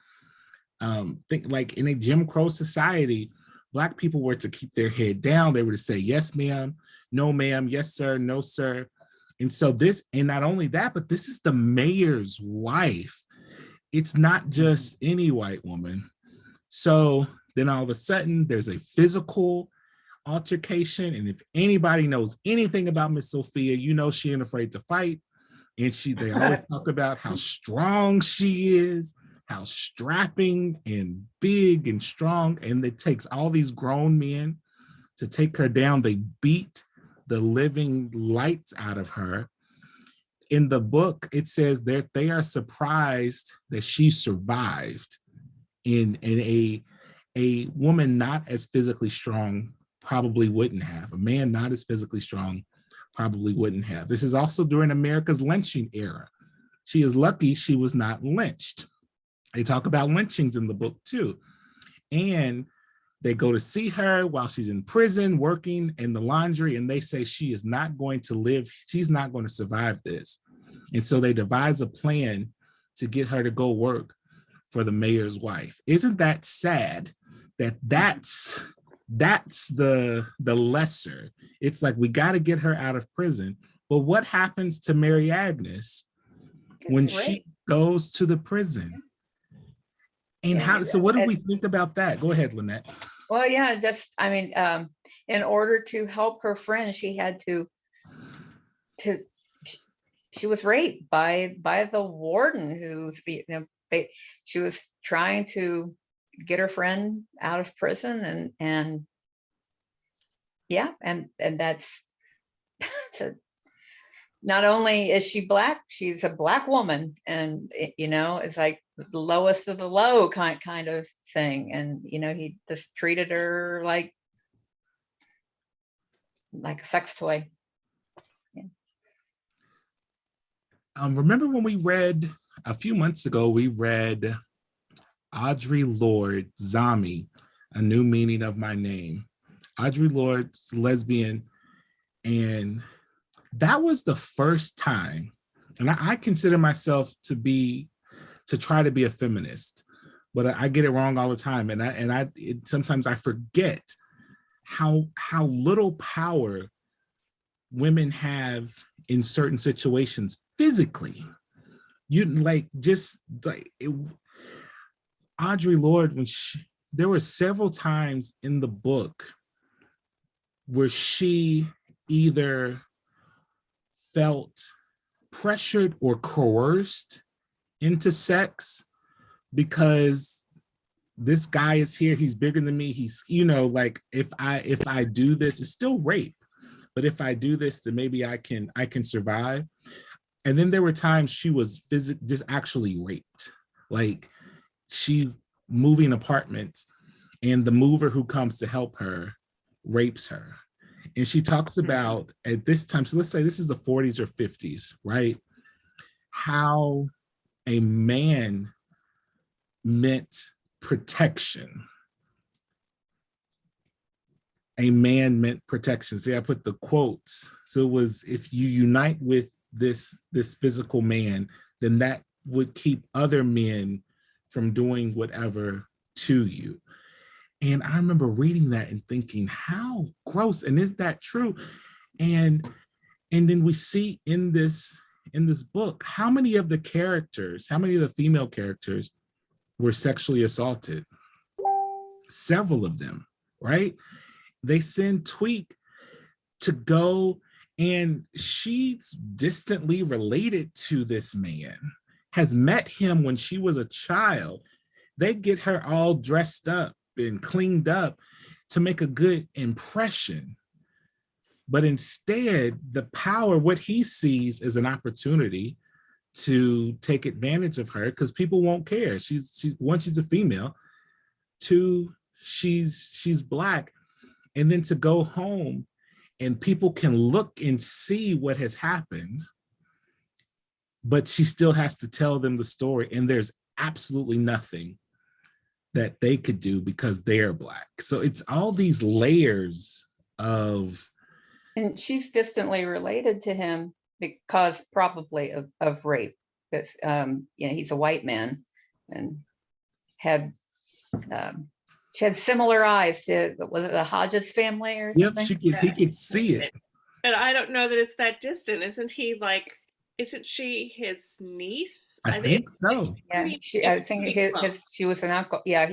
Think like in a Jim Crow society, Black people were to keep their head down. They were to say, yes, ma'am, no, ma'am, yes, sir, no, sir. And so this, and not only that, but this is the mayor's wife. It's not just any white woman. So then all of a sudden there's a physical altercation. And if anybody knows anything about Miss Sophia, you know she ain't afraid to fight. And they always talk about how strong she is, how strapping and big and strong. And it takes all these grown men to take her down. They beat the living lights out of her. In the book, it says that they are surprised that she survived. In a woman not as physically strong probably wouldn't have. A man not as physically strong probably wouldn't have. This is also during America's lynching era. She is lucky she was not lynched. They talk about lynchings in the book too. And they go to see her while she's in prison, working in the laundry, and they say she is not going to live, she's not going to survive this. And so they devise a plan to get her to go work for the mayor's wife. Isn't that sad that that's the lesser? It's like, we got to get her out of prison. But what happens to Mary Agnes when she goes to the prison? And so what do we think about that? Go ahead, Lynette. Well, yeah, just, I mean, in order to help her friend, she had to she was raped by the warden she was trying to get her friend out of prison, and yeah, and that's not only is she Black, she's a Black woman, and it's like the lowest of the low kind of thing. And he just treated her like a sex toy. Yeah. Remember when we read a few months ago, we read Audre Lorde, Zami, A New Meaning of My Name. Audre Lorde's lesbian, and that was the first time, and I consider myself to try to be a feminist, but I get it wrong all the time, and sometimes I forget how little power women have in certain situations physically. Audre Lorde, there were several times in the book where she either felt pressured or coerced into sex because this guy is here, he's bigger than me, he's, like, if I do this, it's still rape, but if I do this, then maybe I can survive. And then there were times she was just actually raped. Like, she's moving apartments and the mover who comes to help her rapes her. And she talks about, at this time, so let's say this is the 40s or 50s, right? How a man meant protection. A man meant protection. See, I put the quotes. So it was, if you unite with this physical man, then that would keep other men from doing whatever to you. And I remember reading that and thinking, how gross, and is that true? And then we see in this book, how many of the female characters were sexually assaulted? Several of them, right? They send Tweak to go, and she's distantly related to this man, has met him when she was a child. They get her all dressed up and cleaned up to make a good impression. But instead, the power, what he sees is an opportunity to take advantage of her, because people won't care. One, she's a female. Two, she's Black. And then to go home and people can look and see what has happened. but she still has to tell them the story, and there's absolutely nothing that they could do because they're Black. So it's all these layers of, And she's distantly related to him because probably of rape. Because he's a white man and had she had similar eyes to, was it the Hodges family or yep, something? he could see it. And I don't know that it's that distant. Isn't she his niece? I think so. Yeah, I think she was an uncle. Yeah,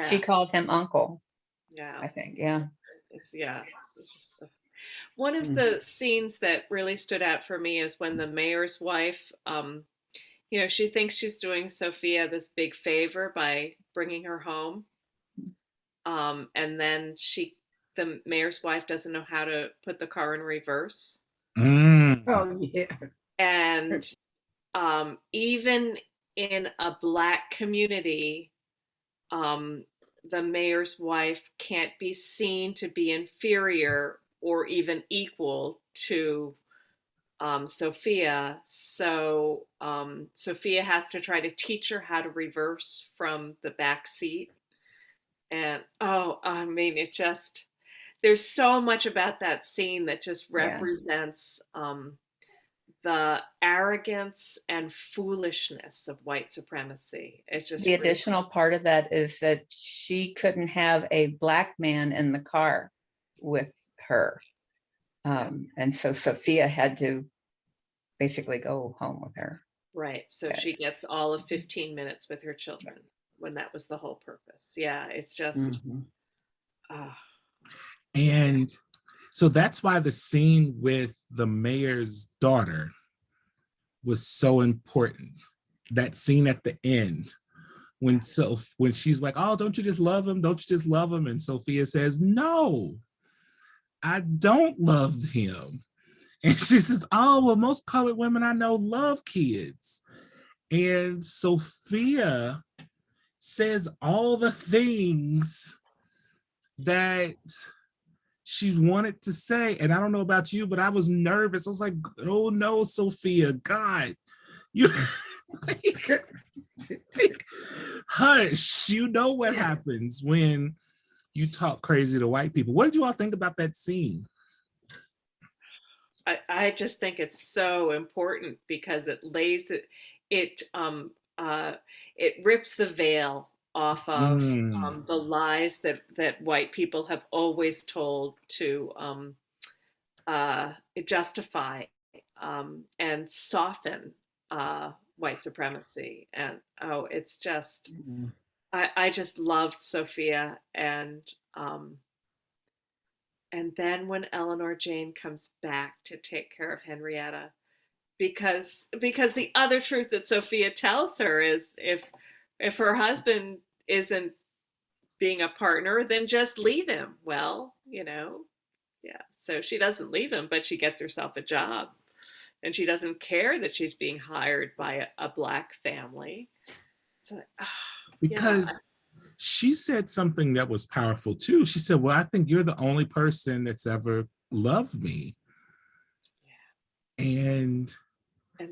she called him uncle. Yeah, I think. Yeah. Yeah. One of the scenes that really stood out for me is when the mayor's wife, she thinks she's doing Sophia this big favor by bringing her home. And then the mayor's wife doesn't know how to put the car in reverse. Oh, yeah. And even in a Black community, the mayor's wife can't be seen to be inferior or even equal to Sophia. So Sophia has to try to teach her how to reverse from the back seat. And it just, there's so much about that scene that just represents the arrogance and foolishness of white supremacy. It's just the additional part of that is that she couldn't have a Black man in the car with her. And so Sophia had to basically go home with her. Right. So she gets all of 15 minutes with her children when that was the whole purpose. Yeah, it's just. And so that's why the scene with the mayor's daughter was so important. That scene at the end when she's like, oh, don't you just love him? Don't you just love him? And Sophia says, no, I don't love him. And she says, oh, well, most colored women I know love kids. And Sophia says all the things that she wanted to say. And I don't know about you, but I was nervous. I was like, oh no, Sophia, God, you hush, you know what happens when you talk crazy to white people. What did you all think about that scene? I just think it's so important because it rips the veil off of the lies that white people have always told to justify and soften white supremacy. And it's just, I just loved Sophia. And then when Eleanor Jane comes back to take care of Henrietta, because the other truth that Sophia tells her is if her husband isn't being a partner, then just leave him. Well, so she doesn't leave him, but she gets herself a job, and she doesn't care that she's being hired by a Black family. It's like, because she said something that was powerful too. She said, well, I think you're the only person that's ever loved me. Yeah. And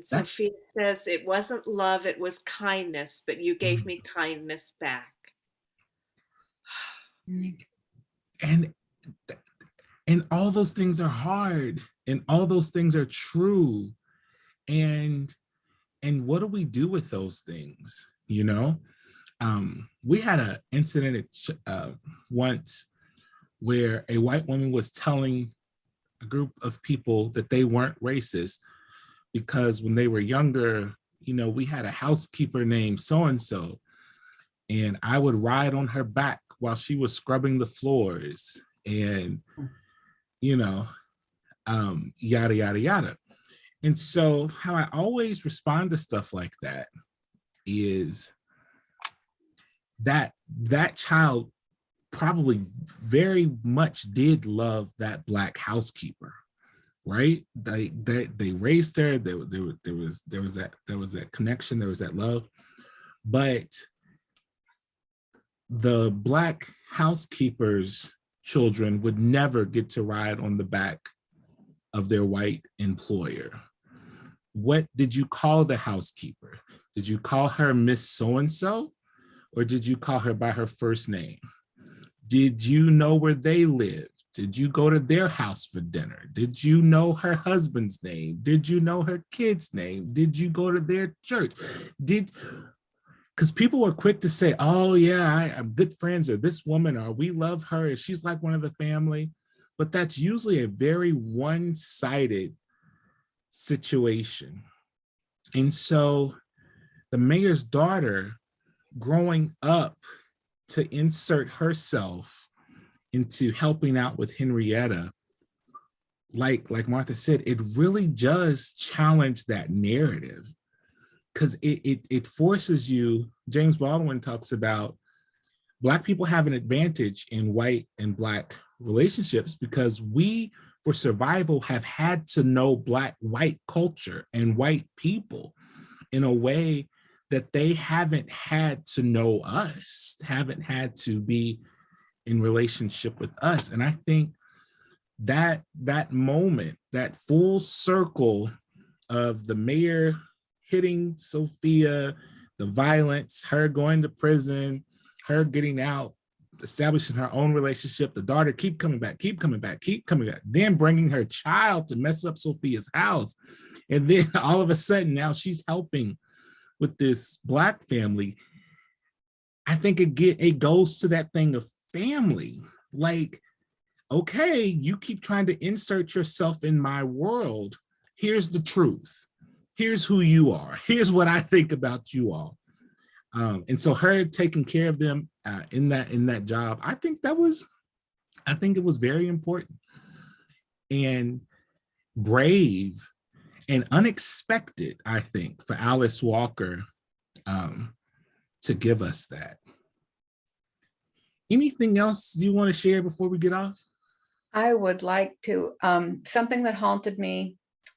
Sophia says, it wasn't love, it was kindness, but you gave me kindness back. And all those things are hard, and all those things are true. And what do we do with those things? We had an incident once where a white woman was telling a group of people that they weren't racist because when they were younger, we had a housekeeper named so-and-so, and I would ride on her back while she was scrubbing the floors and, yada, yada, yada. And so how I always respond to stuff like that is that child probably very much did love that Black housekeeper, right? They raised her. There was that connection. There was that love, but the Black housekeeper's children would never get to ride on the back of their white employer. what did you call the housekeeper? Did you call her Miss So-and-so? Or did you call her by her first name? Did you know where they lived? Did you go to their house for dinner? Did you know her husband's name? Did you know her kid's name? Did you go to their church? Because people were quick to say, oh yeah, I'm good friends, or this woman, or we love her, and she's like one of the family. But that's usually a very one-sided situation. And so the mayor's daughter growing up to insert herself into helping out with Henrietta, like Martha said, it really does challenge that narrative, because it forces you. James Baldwin talks about Black people have an advantage in white and Black relationships because we, for survival, have had to know white culture and white people in a way that they haven't had to know us, haven't had to be in relationship with us. And I think that moment, that full circle of the mayor hitting Sophia, the violence, her going to prison, her getting out, establishing her own relationship, the daughter keep coming back, then bringing her child to mess up Sophia's house. And then all of a sudden now she's helping with this Black family. I think it goes to that thing of family. Like, okay, you keep trying to insert yourself in my world. Here's the truth. Here's who you are. Here's what I think about you all. And so her taking care of them in that job, I think it was very important and brave and unexpected, I think, for Alice Walker to give us that. Anything else you want to share before we get off? I would like to, something that haunted me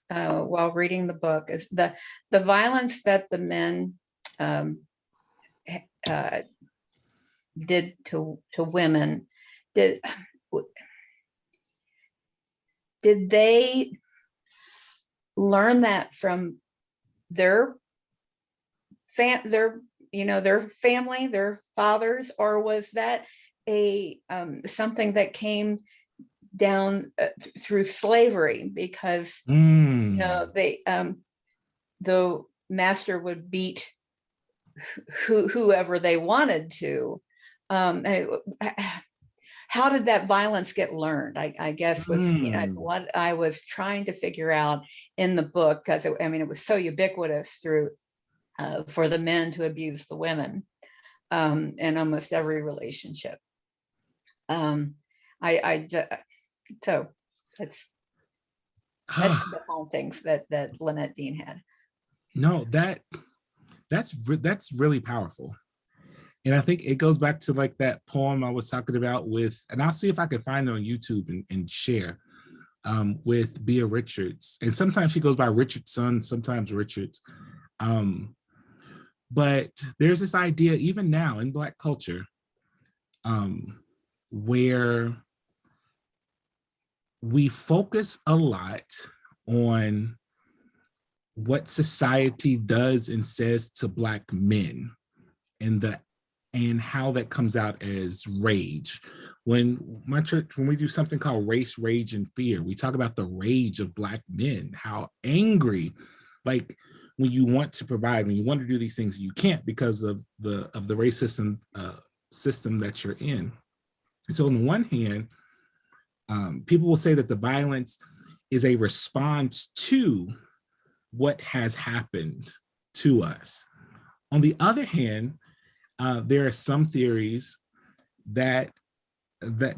while reading the book is the violence that the men did to women. Did they learn that from their family, their fathers, or was that a something that came down through slavery? Because the master would beat whoever they wanted to. How did that violence get learned? I guess was what I was trying to figure out in the book, because it was so ubiquitous through for the men to abuse the women in almost every relationship. So that's the hauntings that Lynette Dean had. No, that's really powerful. And I think it goes back to like that poem I was talking about with, and I'll see if I can find it on YouTube and share with Bea Richards. And sometimes she goes by Richardson, sometimes Richards. But there's this idea, even now in Black culture, where we focus a lot on what society does and says to Black men and how that comes out as rage. When my church, when we do something called Race, Rage, and Fear, we talk about the rage of Black men, how angry, like when you want to provide, when you want to do these things, you can't because of the racism system that you're in. So on the one hand, people will say that the violence is a response to what has happened to us. On the other hand, there are some theories that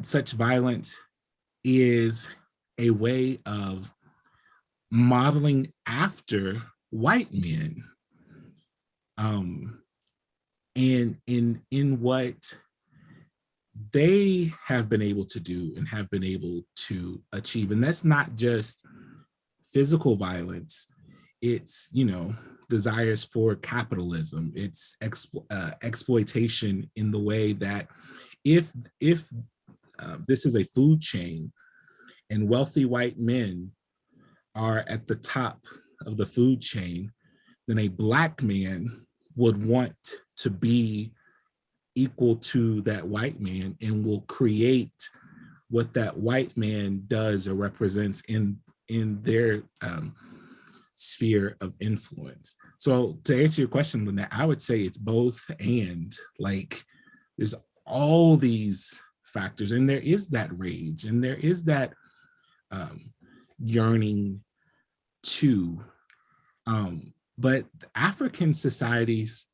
such violence is a way of modeling after white men, and in what they have been able to do and have been able to achieve. And that's not just physical violence. It's, desires for capitalism. It's exploitation in the way that if this is a food chain and wealthy white men are at the top of the food chain, then a Black man would want to be equal to that white man and will create what that white man does or represents in their sphere of influence. So to answer your question, Lynette, I would say it's both, and like there's all these factors, and there is that rage, and there is that yearning to, but African societies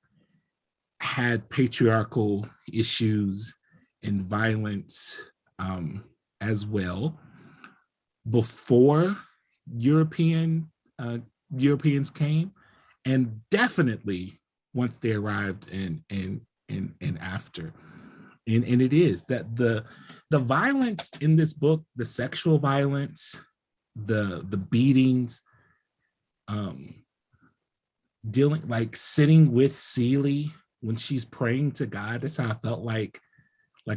had patriarchal issues and violence as well before Europeans came, and definitely once they arrived and after. And it is that the violence in this book, the sexual violence, the beatings, dealing, like sitting with Celie when she's praying to God. That's how I felt like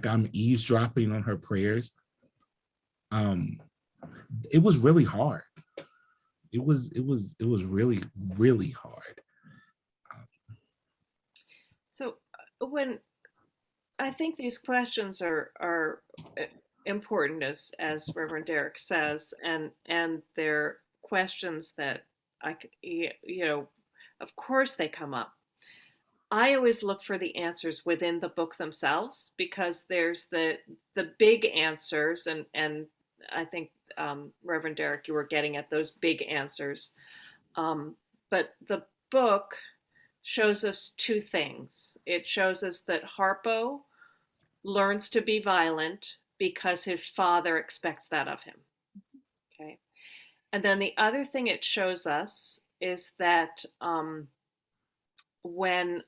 I'm eavesdropping on her prayers. It was really hard. It was really, really hard. So when I think these questions are important, as Reverend Derek says, and they're questions that of course they come up. I always look for the answers within the book themselves, because there's the big answers, and I think Reverend Derek, you were getting at those big answers. But the book shows us two things. It shows us that Harpo learns to be violent because his father expects that of him. Okay. And then the other thing it shows us is that when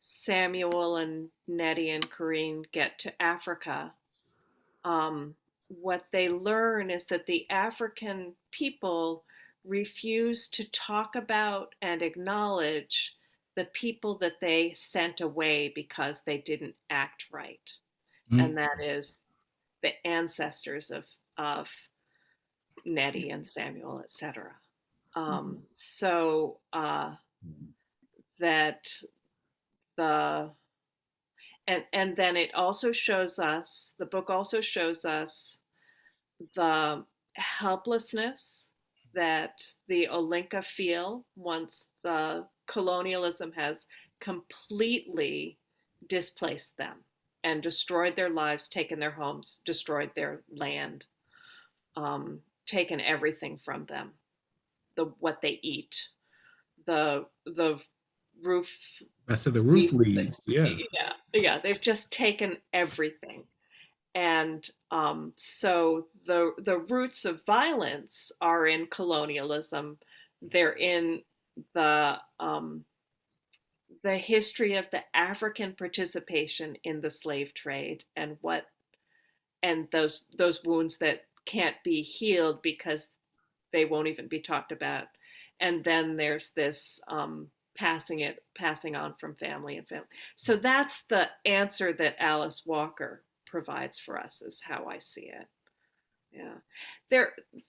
Samuel and Nettie and Corinne get to Africa, what they learn is that the African people refuse to talk about and acknowledge the people that they sent away because they didn't act right. Mm. And that is the ancestors of Nettie and Samuel, etc. So that and then it also shows us, the book also shows us the helplessness that the Olinka feel once the colonialism has completely displaced them and destroyed their lives, taken their homes, destroyed their land, taken everything from them, what they eat, the roof. Rest of the roof leaves. Yeah, they've just taken everything. And so the roots of violence are in colonialism. They're in the history of the African participation in the slave trade, and those wounds that can't be healed because they won't even be talked about. And then there's this passing on from family and family. So that's the answer that Alice Walker provides for us, is how I see it. Yeah,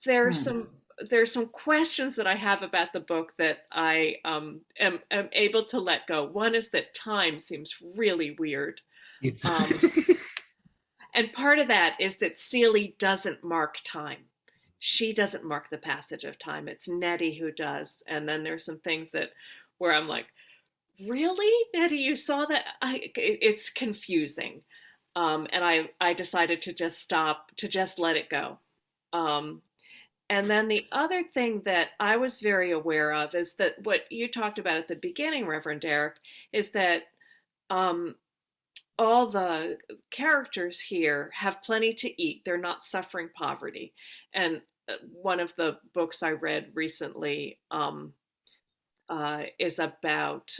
there's some questions that I have about the book that I am able to let go. One is that time seems really weird. It's And part of that is that Celie doesn't mark time. She doesn't mark the passage of time. It's Nettie who does. And then there's some things where I'm like, really, Nettie, you saw that? It's confusing. And I decided to just stop, to just let it go. And then the other thing that I was very aware of is that what you talked about at the beginning, Reverend Derek, is that all the characters here have plenty to eat. They're not suffering poverty. And one of the books I read recently is about,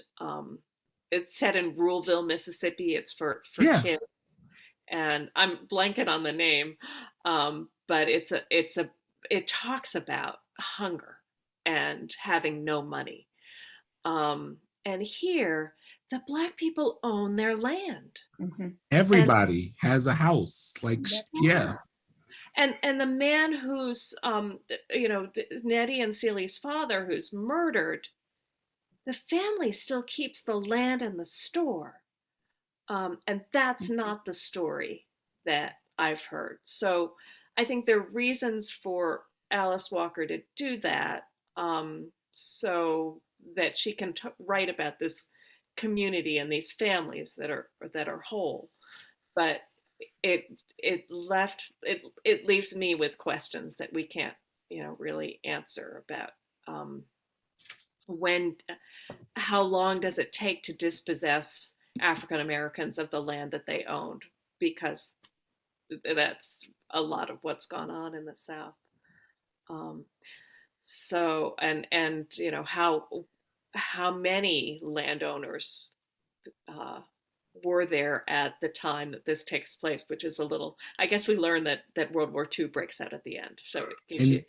it's set in Ruleville, Mississippi. It's for kids. And I'm blanking on the name, but it talks about hunger and having no money. And here, the Black people own their land. Mhm. everybody has a house. Like, yeah. and the man who's Nettie and Celia's father, who's murdered, the family still keeps the land and the store. And that's not the story that I've heard. So I think there are reasons for Alice Walker to do that, so that she can write about this community and these families that are whole. But it leaves me with questions that we can't really answer about, when how long does it take to dispossess African Americans of the land that they owned, because that's a lot of what's gone on in the South. So and how many landowners were there at the time that this takes place, which is a little, I guess we learned that World War II breaks out at the end. So it gives you,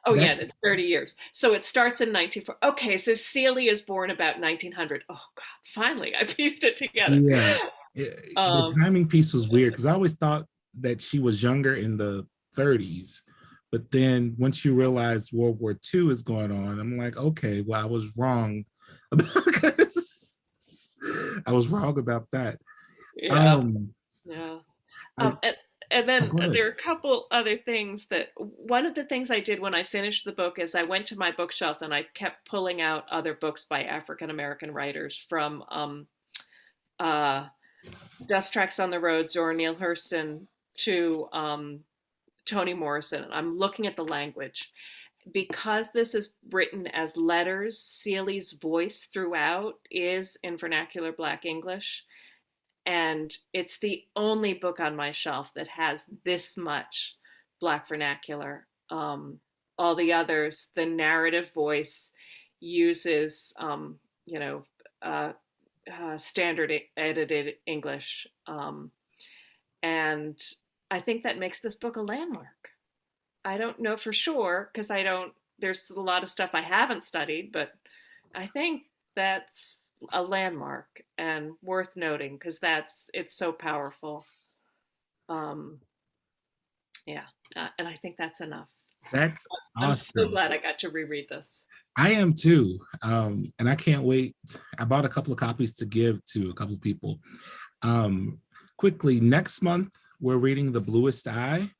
it's 30 years. So it starts in 1940. Okay, so Celia is born about 1900. Oh God, finally I pieced it together. Yeah, the timing piece was weird because I always thought that she was younger in the 30s. But then once you realize World War II is going on, I'm like, okay, well, I was wrong. I was wrong about that. Yeah. And then there are a couple other things that, one of the things I did when I finished the book is I went to my bookshelf and I kept pulling out other books by African American writers, from Dust Tracks on the Road, Zora Neale Hurston, to Toni Morrison. And I'm looking at the language. Because this is written as letters, Celia's voice throughout is in vernacular Black English. And it's the only book on my shelf that has this much Black vernacular. All the others, the narrative voice uses, standard edited English. And I think that makes this book a landmark. I don't know for sure, because there's a lot of stuff I haven't studied, but I think that's a landmark and worth noting because it's so powerful. And I think that's enough. That's awesome. I'm so glad I got to reread this. I am too. And I can't wait. I bought a couple of copies to give to a couple of people. Quickly, next month, we're reading The Bluest Eye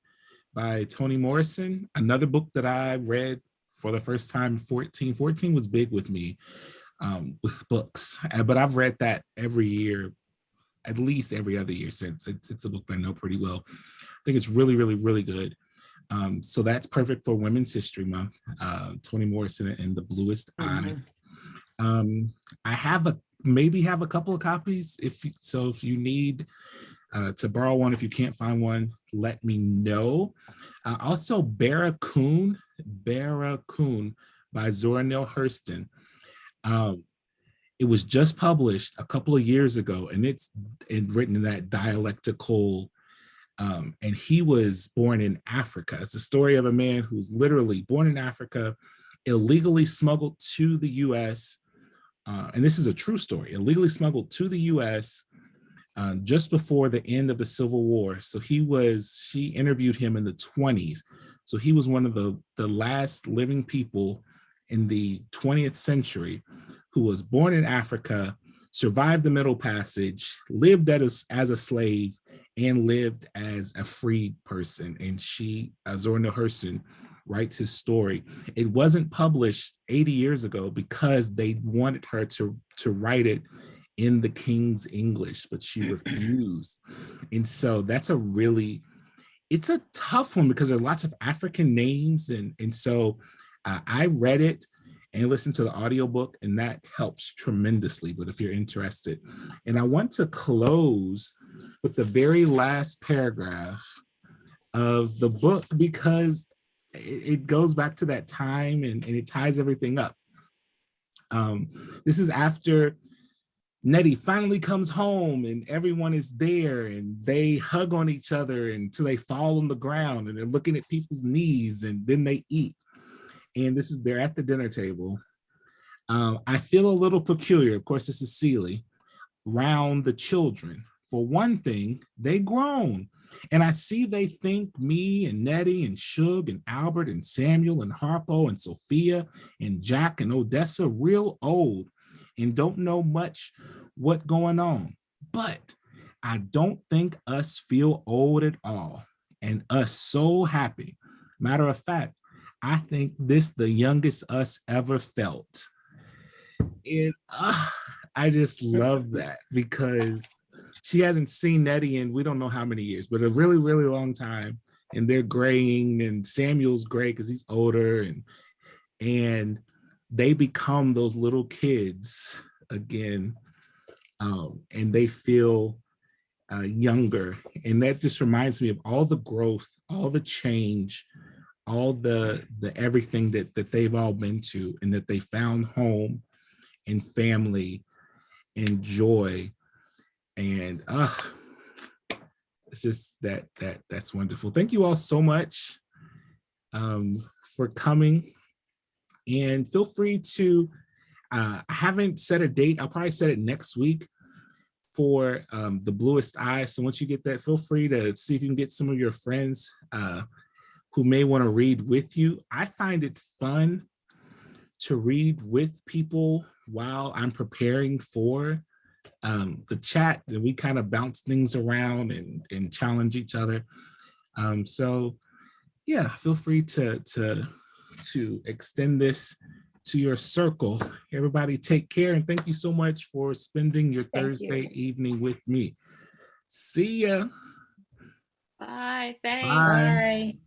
by Toni Morrison, another book that I read for the first time. 14 was big with me, with books, but I've read that every year, at least every other year since. It's a book I know pretty well. I think it's really, really, really good. So that's perfect for Women's History Month. Toni Morrison and The Bluest Eye. I maybe have a couple of copies. If you need to borrow one, if you can't find one, let me know. Also, Barracoon by Zora Neale Hurston. It was just published a couple of years ago, and it's written in that dialectical, and he was born in Africa. It's the story of a man who's literally born in Africa, illegally smuggled to the US, and this is a true story, illegally smuggled to the US just before the end of the Civil War. So she interviewed him in the 20s. So he was one of the last living people in the 20th century who was born in Africa, survived the Middle Passage, lived as a slave, and lived as a freed person. And Zora Neale Hurston, writes his story. It wasn't published 80 years ago because they wanted her to write it in the King's English, but she refused. And so it's a tough one because there's lots of African names. And so I read it and listened to the audiobook, and that helps tremendously. But if you're interested, and I want to close with the very last paragraph of the book because it goes back to that time and it ties everything up. This is after Nettie finally comes home and everyone is there and they hug on each other until they fall on the ground and they're looking at people's knees and then they eat. And they're at the dinner table. I feel a little peculiar. Of course, this is Celie, round the children. For one thing, they grown. And I see they think me and Nettie and Shug and Albert and Samuel and Harpo and Sophia and Jack and Odessa real old and don't know much what going on. But I don't think us feel old at all, and us so happy. Matter of fact, I think this the youngest us ever felt. And I just love that because she hasn't seen Nettie in we don't know how many years, but a really, really long time. And they're graying, and Samuel's gray because he's older, and they become those little kids again, and they feel younger. And that just reminds me of all the growth, all the change, all the everything that they've all been to, and that they found home and family and joy. And it's just that's wonderful. Thank you all so much for coming. And feel free to, I haven't set a date. I'll probably set it next week for the Bluest Eye. So once you get that, feel free to see if you can get some of your friends who may want to read with you. I find it fun to read with people while I'm preparing for the chat, and we kind of bounce things around and challenge each other. So yeah, feel free to extend this to your circle. Everybody take care, and thank you so much for spending your Thursday evening with me. See ya. Bye. Thanks. Bye. Bye.